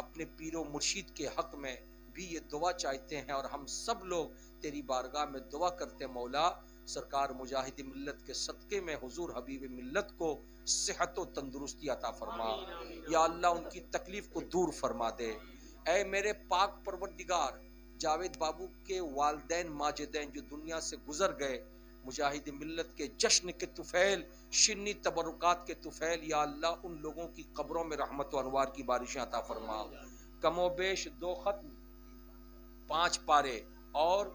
اپنے پیر و مرشید کے حق میں بھی یہ دعا چاہتے ہیں، اور ہم سب لوگ تیری بارگاہ میں دعا کرتے ہیں مولا سرکار مجاہد ملت کے صدقے میں حضور حبیب ملت کو صحت و تندرستی عطا فرما، یا اللہ ان کی تکلیف کو دور فرما دے۔ اے میرے پاک پروردگار جاوید بابو کے والدین ماجدین جو دنیا سے گزر گئے، مجاہد ملت کے جشن کے طفیل، شنی تبرکات کے طفیل، یا اللہ ان لوگوں کی قبروں میں رحمت و انوار کی بارشیں عطا فرما۔ کم و بیش 2 ختم 5 پارے اور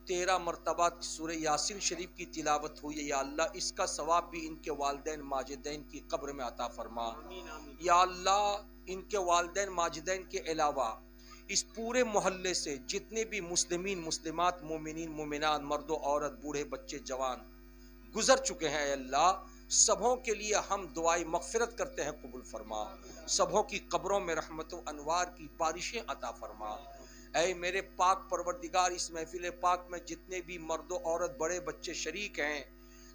13 مرتبہ سورہ یاسین شریف کی تلاوت ہوئی ہے، یا اللہ اس کا ثواب بھی ان کے والدین ماجدین کی قبر میں عطا فرما۔ یا اللہ ان کے والدین ماجدین کے علاوہ اس پورے محلے سے جتنے بھی مسلمین، مسلمات، مومنین، مومنات، مرد و عورت، بوڑھے بچے، جوان گزر چکے ہیں، اے اللہ سبوں کے لیے ہم دعائیں مغفرت کرتے ہیں، قبول فرما۔ سبوں کی قبروں میں رحمت و انوار کی بارشیں عطا فرما۔ اے میرے پاک پروردگار اس محفل پاک میں جتنے بھی مرد و عورت، بڑے بچے شریک ہیں،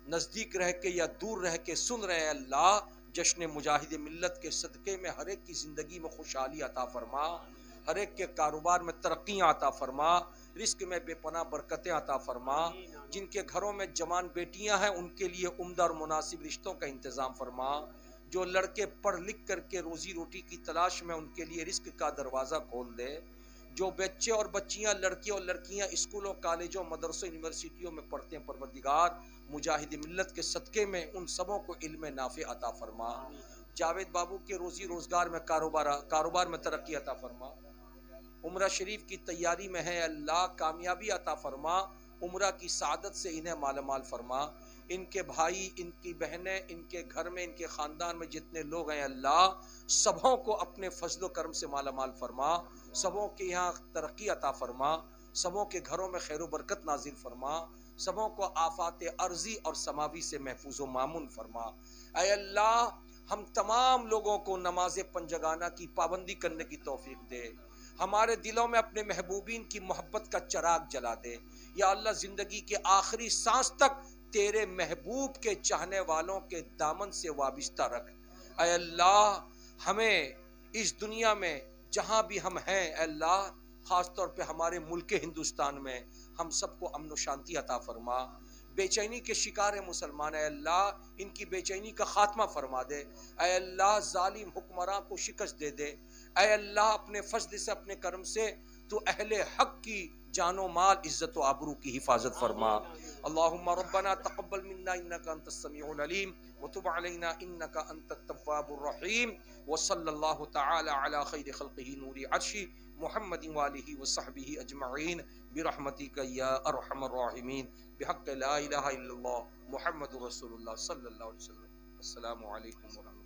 نزدیک رہ کے یا دور رہ کے سن رہے ہیں، اللہ جشن مجاہد ملت کے صدقے میں ہر ایک کی زندگی میں خوشحالی عطا فرما، ہر ایک کے کاروبار میں ترقیاں عطا فرما، رزق میں بے پناہ برکتیں عطا فرما، جن کے گھروں میں جوان بیٹیاں ہیں ان کے لیے عمدہ اور مناسب رشتوں کا انتظام فرما، جو لڑکے پڑھ لکھ کر کے روزی روٹی کی تلاش میں ان کے لیے رزق کا دروازہ کھول دے، جو بچے اور بچیاں، لڑکے اور لڑکیاں اسکولوں، کالجوں، مدرسوں، یونیورسٹیوں میں پڑھتے ہیں، پروردگار مجاہد ملت کے صدقے میں ان سبوں کو علم نافع عطا فرما۔ جاوید بابو کے روزی روزگار میں کاروبار میں ترقی عطا فرما، عمرہ شریف کی تیاری میں ہے اللہ کامیابی عطا فرما، عمرہ کی سعادت سے انہیں مالا مال فرما، ان کے بھائی، ان کی بہنیں، ان کے گھر میں، ان کے خاندان میں جتنے لوگ ہیں اللہ سبوں کو اپنے فضل و کرم سے مالا مال فرما، سبوں کے یہاں ترقی عطا فرما، سبوں کے گھروں میں خیر و برکت نازل فرما، سبوں کو آفات ارضی اور سماوی سے محفوظ و مامون فرما۔ اے اللہ ہم تمام لوگوں کو نماز پنجگانہ کی پابندی کرنے کی توفیق دے، ہمارے دلوں میں اپنے محبوبین کی محبت کا چراغ جلا دے، یا اللہ زندگی کے آخری سانس تک تیرے محبوب کے چاہنے والوں کے دامن سے وابستہ رکھ۔ اے اللہ ہمیں اس دنیا میں جہاں بھی ہم ہیں، اے اللہ خاص طور پہ ہمارے ملک ہندوستان میں ہم سب کو امن و شانتی عطا فرما۔ بے چینی کے شکار مسلمان، اے اللہ ان کی بے چینی کا خاتمہ فرما دے، اے اللہ ظالم حکمراں کو شکست دے دے، اے اللہ اپنے فضل سے، اپنے کرم سے تو اہل حق کی جان و مال، عزت و آبرو کی حفاظت فرما۔ اللہم ربنا تقبل منا انکا انت السمیع العلیم وتب علینا انکا انت التواب الرحیم، وصلی اللہ تعالی علی خیر خلقہ نور عرشی محمد وآلہ وصحبہ اجمعین برحمتک یا ارحم الراحمین بحق لا الہ الا اللہ محمد رسول اللہ صلی اللہ علیہ وسلم۔ السلام علیکم ورحمۃ اللہ۔